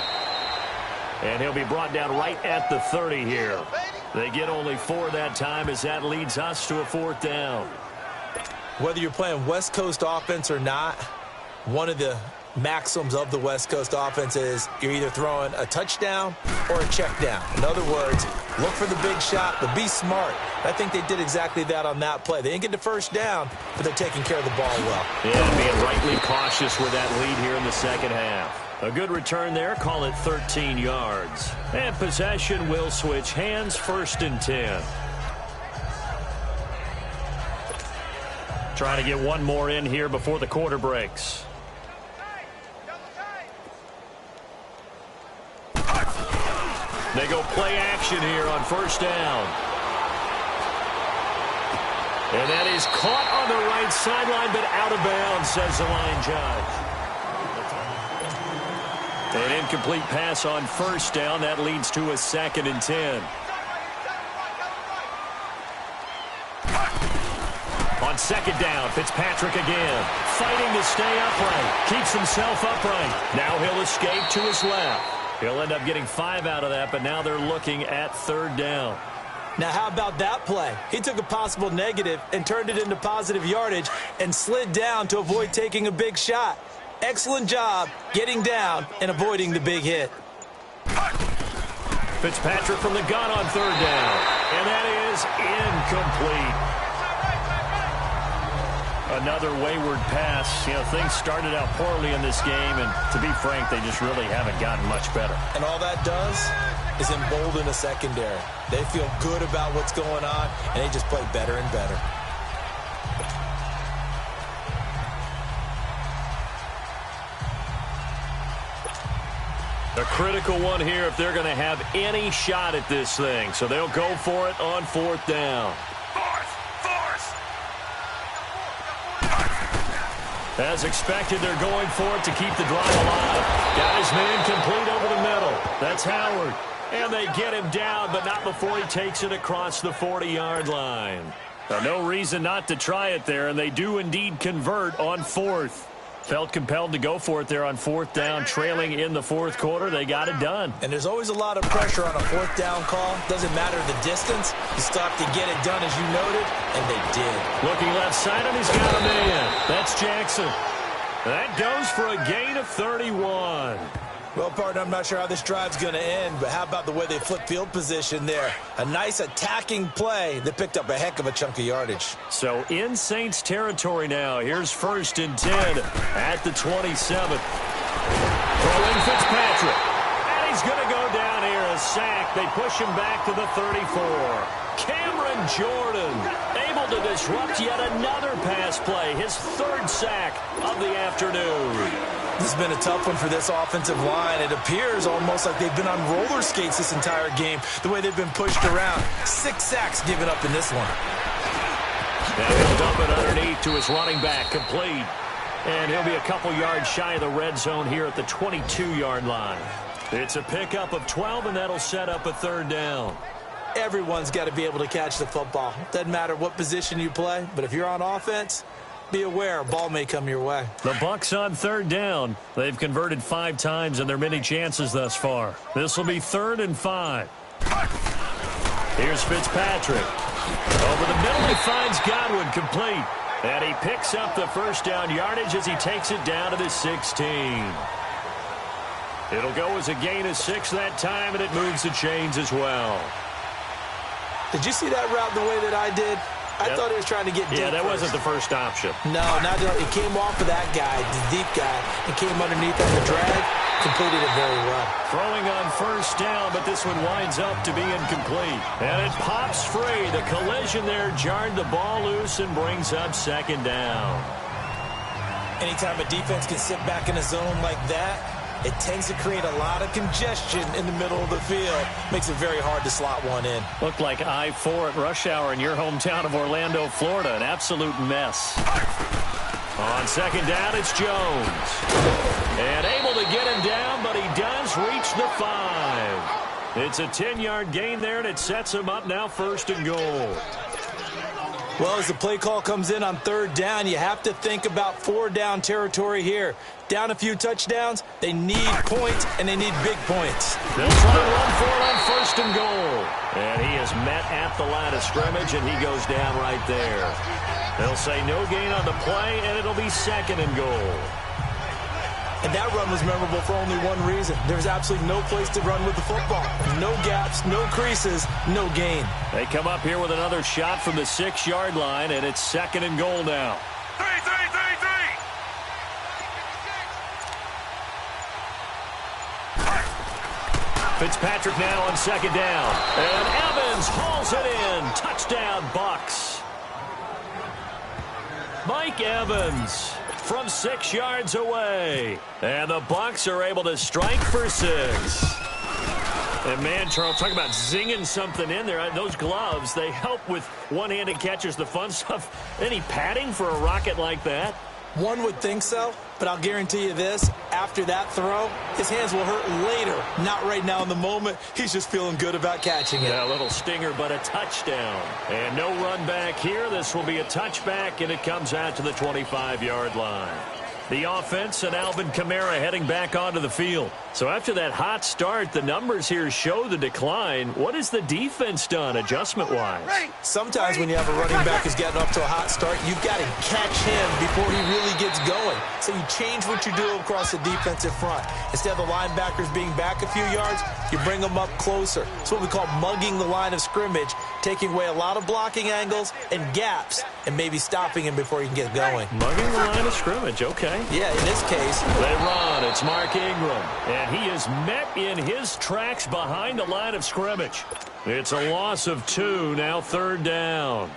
And he'll be brought down right at the 30 here. They get only 4 that time as that leads us to a 4th down. Whether you're playing West Coast offense or not, one of the maxims of the West Coast offense is you're either throwing a touchdown or a check down. In other words, look for the big shot, but be smart. I think they did exactly that on that play. They didn't get the first down, but they're taking care of the ball well. Yeah, being rightly cautious with that lead here in the second half. A good return there, call it 13 yards. And possession will switch hands, 1st and 10. Trying to get one more in here before the quarter breaks. They go play action here on 1st down. And that is caught on the right sideline, but out of bounds, says the line judge. An incomplete pass on 1st down. That leads to a 2nd and 10. On 2nd down, Fitzpatrick again. Fighting to stay upright. Keeps himself upright. Now he'll escape to his left. He'll end up getting 5 out of that, but now they're looking at 3rd down. Now, how about that play? He took a possible negative and turned it into positive yardage and slid down to avoid taking a big shot. Excellent job getting down and avoiding the big hit. Fitzpatrick from the gun on 3rd down. And that is incomplete. Another wayward pass. You know, things started out poorly in this game, and to be frank, they just really haven't gotten much better. And all that does is embolden a secondary. They feel good about what's going on, and they just play better and better. A critical one here if they're going to have any shot at this thing. So they'll go for it on 4th down. As expected, they're going for it to keep the drive alive. Got his man complete over the middle. That's Howard. And they get him down, but not before he takes it across the 40-yard line. Now, no reason not to try it there, and they do indeed convert on 4th. Felt compelled to go for it there on 4th down, trailing in the 4th quarter. They got it done. And there's always a lot of pressure on a 4th down call. Doesn't matter the distance. You stop to get it done, as you noted, and they did. Looking left side, and he's got a man. That's Jackson. That goes for a gain of 31. Well, partner, I'm not sure how this drive's going to end, but how about the way they flip field position there? A nice attacking play that picked up a heck of a chunk of yardage. So in Saints territory now. Here's 1st and 10 at the 27. Throwing Fitzpatrick. And he's going to go down here, a sack. They push him back to the 34. Cameron Jordan able to disrupt yet another pass play, his third sack of the afternoon. This has been a tough one for this offensive line. It appears almost like they've been on roller skates this entire game, the way they've been pushed around. 6 sacks given up in this one. And he'll dump it underneath to his running back, complete. And he'll be a couple yards shy of the red zone here at the 22-yard line. It's a pickup of 12, and that'll set up a third down. Everyone's got to be able to catch the football. Doesn't matter what position you play, but if you're on offense, be aware a ball may come your way. The Bucs on third down. They've converted 5 times in their many chances thus far. This will be 3rd and 5. Here's Fitzpatrick. Over the middle, he finds Godwin, complete. And he picks up the first down yardage as he takes it down to the 16. It'll go as a gain of 6 that time, and it moves the chains as well. Did you see that route the way that I did? I thought he was trying to get deep. Yeah, that first. wasn't the first option. No, not at all. It came off of that guy, the deep guy, and came underneath on the drag. Completed it very well. Throwing on first down, but this one winds up to be incomplete. And it pops free. The collision there jarred the ball loose and brings up 2nd down. Anytime a defense can sit back in a zone like that, it tends to create a lot of congestion in the middle of the field. Makes it very hard to slot one in. Looked like I-4 at rush hour in your hometown of Orlando, Florida. An absolute mess. On 2nd down, it's Jones. And able to get him down, but he does reach the 5. It's a 10-yard gain there, and it sets him up now 1st and goal. Well, as the play call comes in on 3rd down, you have to think about 4-down territory here. Down a few touchdowns, they need points, and they need big points. They'll try to run for it on 1st and goal. And he is met at the line of scrimmage, and he goes down right there. They'll say no gain on the play, and it'll be 2nd and goal. And that run was memorable for only one reason. There's absolutely no place to run with the football. No gaps, no creases, no gain. They come up here with another shot from the 6-yard line, and it's 2nd and goal now. 3. Fitzpatrick now on 2nd down. And Evans hauls it in. Touchdown, Bucs. Mike Evans from 6 yards away. And the Bucs are able to strike for 6. And man, Charles, talk about zinging something in there. Those gloves, they help with one-handed catches, the fun stuff. Any padding for a rocket like that? One would think so, but I'll guarantee you this. After that throw, his hands will hurt later. Not right now in the moment. He's just feeling good about catching it. Yeah, a little stinger, but a touchdown. And no run back here. This will be a touchback, and it comes out to the 25-yard line. The offense and Alvin Kamara heading back onto the field. So after that hot start, the numbers here show the decline. What has the defense done adjustment-wise? Sometimes when you have a running back who's getting off to a hot start, you've got to catch him before he really gets going. So you change what you do across the defensive front. Instead of the linebackers being back a few yards, you bring them up closer. It's what we call mugging the line of scrimmage, taking away a lot of blocking angles and gaps, and maybe stopping him before he can get going. Mugging the line of scrimmage, okay. Yeah, in this case. They run. It's Mark Ingram. And he is met in his tracks behind the line of scrimmage. It's a loss of 2, now 3rd down.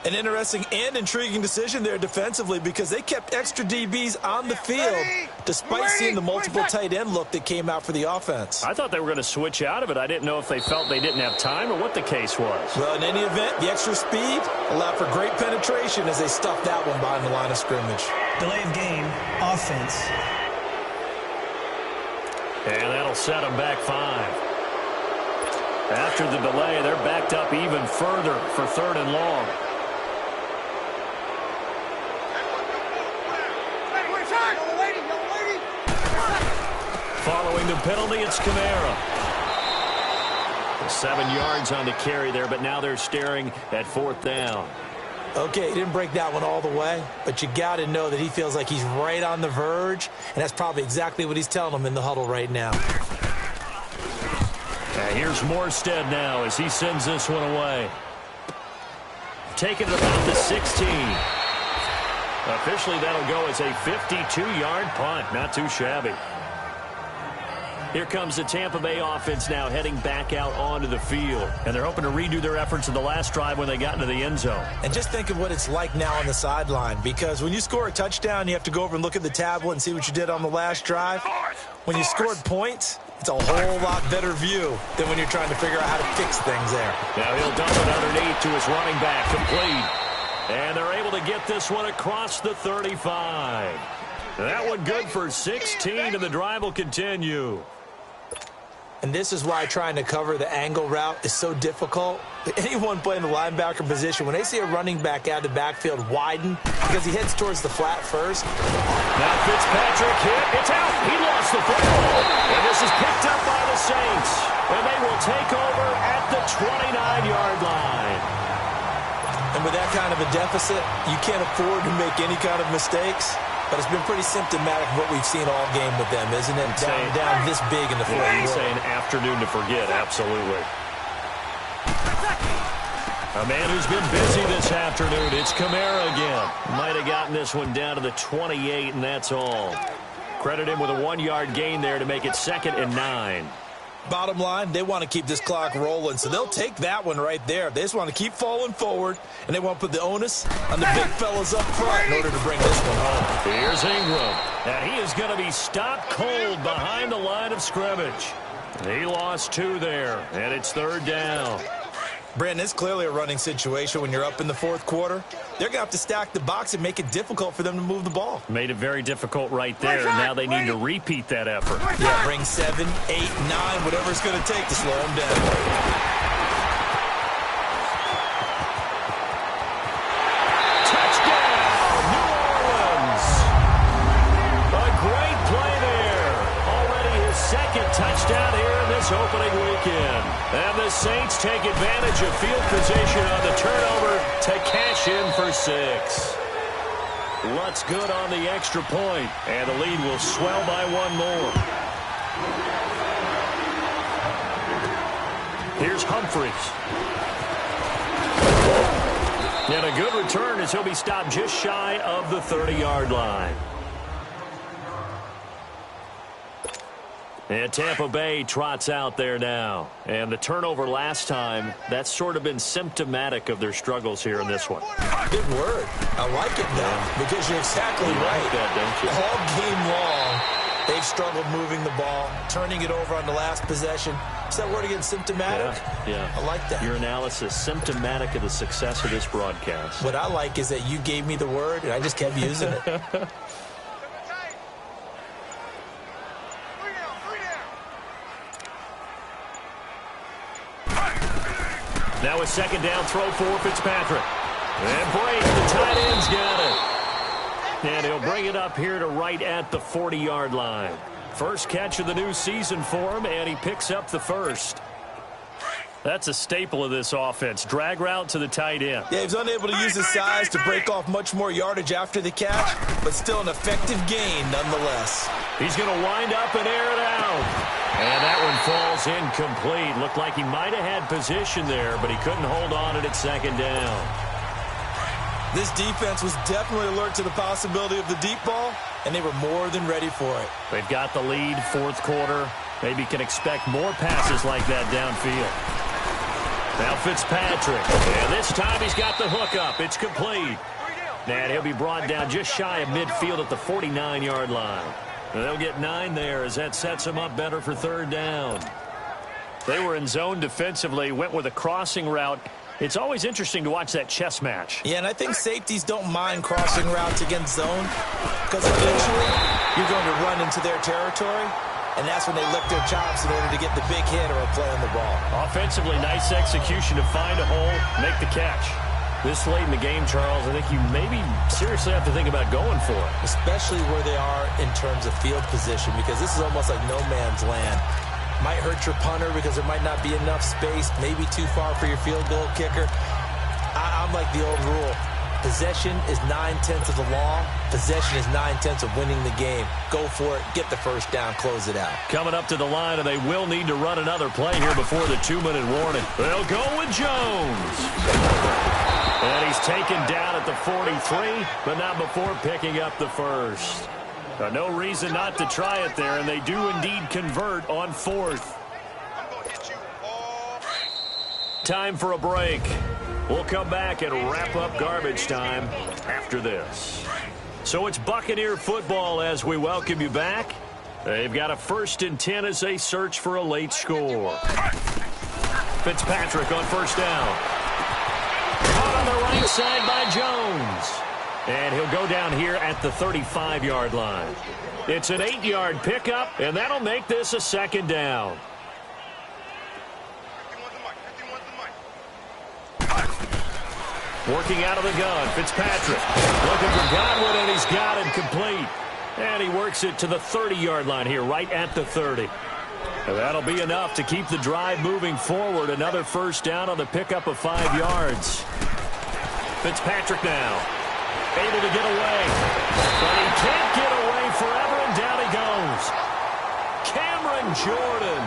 An interesting and intriguing decision there defensively because they kept extra DBs on the field despite seeing the multiple tight end look that came out for the offense. I thought they were going to switch out of it. I didn't know if they felt they didn't have time or what the case was. Well, in any event, the extra speed allowed for great penetration as they stuffed that one behind the line of scrimmage. Delay of game, offense. And that'll set them back 5. After the delay, they're backed up even further for 3rd and long. Following the penalty, it's Kamara. 7 yards on the carry there, but now they're staring at 4th down. Okay, he didn't break that one all the way, but you got to know that he feels like he's right on the verge, and that's probably exactly what he's telling them in the huddle right now. Here's Morstead now as he sends this one away. Taking it about the 16. Officially, that'll go as a 52-yard punt. Not too shabby. Here comes the Tampa Bay offense now heading back out onto the field. And they're hoping to redo their efforts in the last drive when they got into the end zone. And just think of what it's like now on the sideline, because when you score a touchdown, you have to go over and look at the tablet and see what you did on the last drive. When you scored points, it's a whole lot better view than when you're trying to figure out how to fix things there. Now he'll dump it underneath to his running back, complete. And they're able to get this one across the 35. That one good for 16, and the drive will continue. And this is why trying to cover the angle route is so difficult. Anyone playing the linebacker position, when they see a running back out of the backfield widen because he heads towards the flat first. Now Fitzpatrick hit. It's out. He lost the football. And this is picked up by the Saints. And they will take over at the 29-yard line. And with that kind of a deficit, you can't afford to make any kind of mistakes. But it's been pretty symptomatic of what we've seen all game with them, isn't it? Down this big in the fourth quarter. He's saying afternoon to forget, absolutely. A man who's been busy this afternoon, it's Kamara again. Might have gotten this one down to the 28, and that's all. Credit him with a 1-yard gain there to make it 2nd and 9. Bottom line, they want to keep this clock rolling, so they'll take that one right there. They just want to keep falling forward, and they want to put the onus on the big fellas up front in order to bring this one home. Here's Ingram, and he is going to be stopped cold behind the line of scrimmage. He lost 2 there, and it's 3rd down. Brandon, it's clearly a running situation when you're up in the fourth quarter. They're going to have to stack the box and make it difficult for them to move the ball. Made it very difficult right there. Now they need to repeat that effort. Yeah, bring 7, 8, 9, whatever it's going to take to slow them down. Touchdown, New Orleans. A great play there. Already his 2nd touchdown here in this opening weekend. And the Saints take advantage of field position on the turnover to cash in for 6. What's good on the extra point, and the lead will swell by 1 more. Here's Humphries. And a good return as he'll be stopped just shy of the 30-yard line. And Tampa Bay trots out there now. And the turnover last time, that's sort of been symptomatic of their struggles here in this one. Good word. I like it now, because you're exactly right. Like that, don't you? All game long, they've struggled moving the ball, turning it over on the last possession. Is that word again, symptomatic? Yeah. I like that. Your analysis, symptomatic of the success of this broadcast. What I like is that you gave me the word, and I just kept using it. Now a 2nd down throw for Fitzpatrick. And Brady, the tight end's got it. And he'll bring it up here to right at the 40-yard line. First catch of the new season for him, and he picks up the 1st. That's a staple of this offense. Drag route to the tight end. Yeah, he's unable to use his size to break off much more yardage after the catch, but still an effective gain nonetheless. He's going to wind up and air it out. And that one falls incomplete. Looked like he might have had position there, but he couldn't hold on it at 2nd down. This defense was definitely alert to the possibility of the deep ball, and they were more than ready for it. They've got the lead, 4th quarter. Maybe can expect more passes like that downfield. Now Fitzpatrick, and this time he's got the hook up. It's complete. And he'll be brought down just shy of midfield at the 49-yard line. And they'll get 9 there as that sets them up better for 3rd down. They were in zone defensively, went with a crossing route. It's always interesting to watch that chess match. Yeah, and I think safeties don't mind crossing routes against zone, because eventually you're going to run into their territory, and that's when they lift their chops in order to get the big hit or a play on the ball. Offensively, nice execution to find a hole, make the catch. This late in the game, Charles, I think you maybe seriously have to think about going for it. Especially where they are in terms of field position, because this is almost like no man's land. Might hurt your punter because there might not be enough space, maybe too far for your field goal kicker. I'm like the old rule. Possession is 9/10 of the law. Possession is 9/10 of winning the game. Go for it. Get the first down. Close it out. Coming up to the line, and they will need to run another play here before the 2-minute warning. They'll go with Jones. And he's taken down at the 43, but not before picking up the 1st. No reason not to try it there, and they do indeed convert on 4th. Time for a break. We'll come back and wrap up garbage time after this. So it's Buccaneer football as we welcome you back. They've got a 1st and 10 as they search for a late score. Fitzpatrick on 1st down. Caught on the right side by Jones. And he'll go down here at the 35-yard line. It's an 8-yard pickup, and that'll make this a 2nd down. Working out of the gun, Fitzpatrick. Looking for Godwin, and he's got it complete. And he works it to the 30-yard line here, right at the 30. And that'll be enough to keep the drive moving forward. Another 1st down on the pickup of 5 yards. Fitzpatrick now. Able to get away. But he can't get away forever, and down he goes. Cameron Jordan.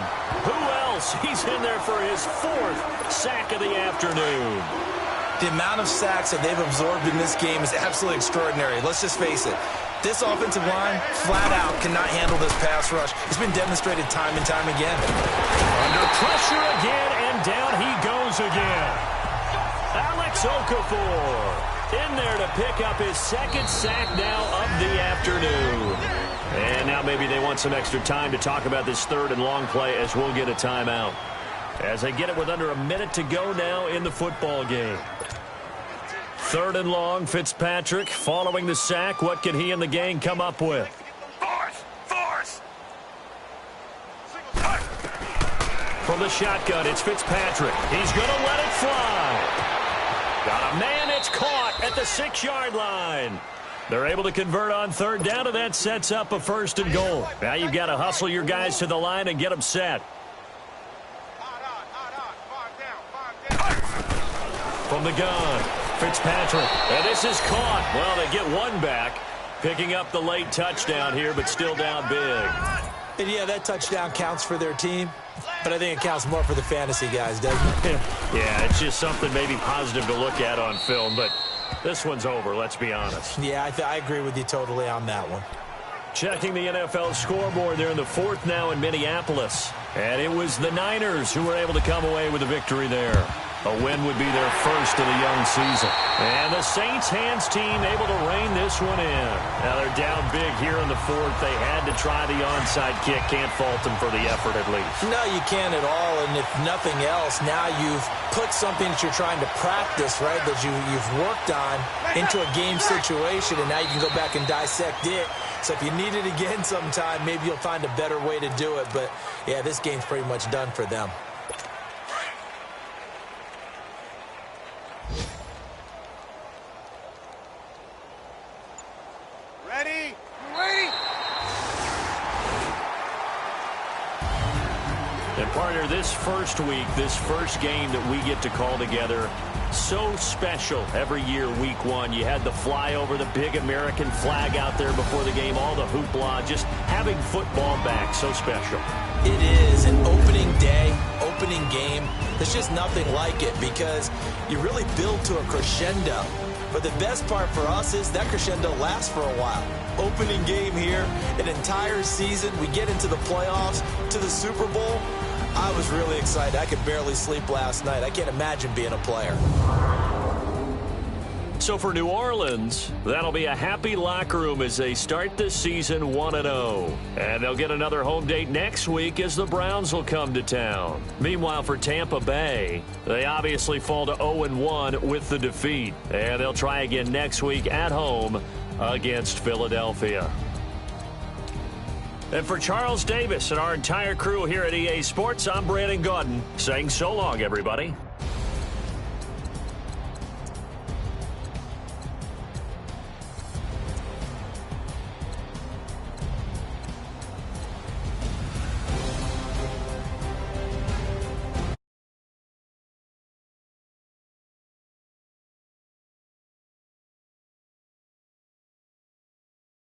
Who else? He's in there for his 4th sack of the afternoon. The amount of sacks that they've absorbed in this game is absolutely extraordinary. Let's just face it. This offensive line, flat out, cannot handle this pass rush. It's been demonstrated time and time again. Under pressure again, and down he goes again. Alex Okafor in there to pick up his 2nd sack now of the afternoon. And now maybe they want some extra time to talk about this 3rd and long play as we'll get a timeout. As they get it with under a minute to go now in the football game. 3rd and long, Fitzpatrick following the sack. What can he and the gang come up with? Force! From the shotgun, it's Fitzpatrick. He's going to let it fly. Got a man, it's caught at the 6-yard line. They're able to convert on 3rd down, and that sets up a 1st and goal. Now you've got to hustle your guys to the line and get them set. From the gun, Fitzpatrick. And this is caught. Well, they get one back, picking up the late touchdown here, but still down big. And yeah, that touchdown counts for their team, but I think it counts more for the fantasy guys, doesn't it? Yeah, it's just something maybe positive to look at on film, but this one's over, let's be honest. Yeah, I agree with you totally on that one. Checking the NFL scoreboard, they're in the 4th now in Minneapolis. And it was the Niners who were able to come away with a victory there. A win would be their 1st of the young season. And the Saints hands team able to rein this one in. Now they're down big here in the 4th. They had to try the onside kick. Can't fault them for the effort at least. No, you can't at all. And if nothing else, now you've put something that you're trying to practice, right, that you've worked on into a game situation, and now you can go back and dissect it. So if you need it again sometime, maybe you'll find a better way to do it. But, yeah, this game's pretty much done for them. Ready? And partner, this first week, this first game that we get to call together, so special every year, week 1. You had the flyover, the big American flag out there before the game, all the hoopla, just having football back, so special. It is an opening day, opening game. There's just nothing like it because you really build to a crescendo. But the best part for us is that crescendo lasts for a while. Opening game here, an entire season. We get into the playoffs, to the Super Bowl. I was really excited. I could barely sleep last night. I can't imagine being a player. So for New Orleans, that'll be a happy locker room as they start this season 1-0. And they'll get another home date next week as the Browns will come to town. Meanwhile, for Tampa Bay, they obviously fall to 0-1 with the defeat. And they'll try again next week at home against Philadelphia. And for Charles Davis and our entire crew here at EA Sports, I'm Brandon Gaudin saying so long, everybody.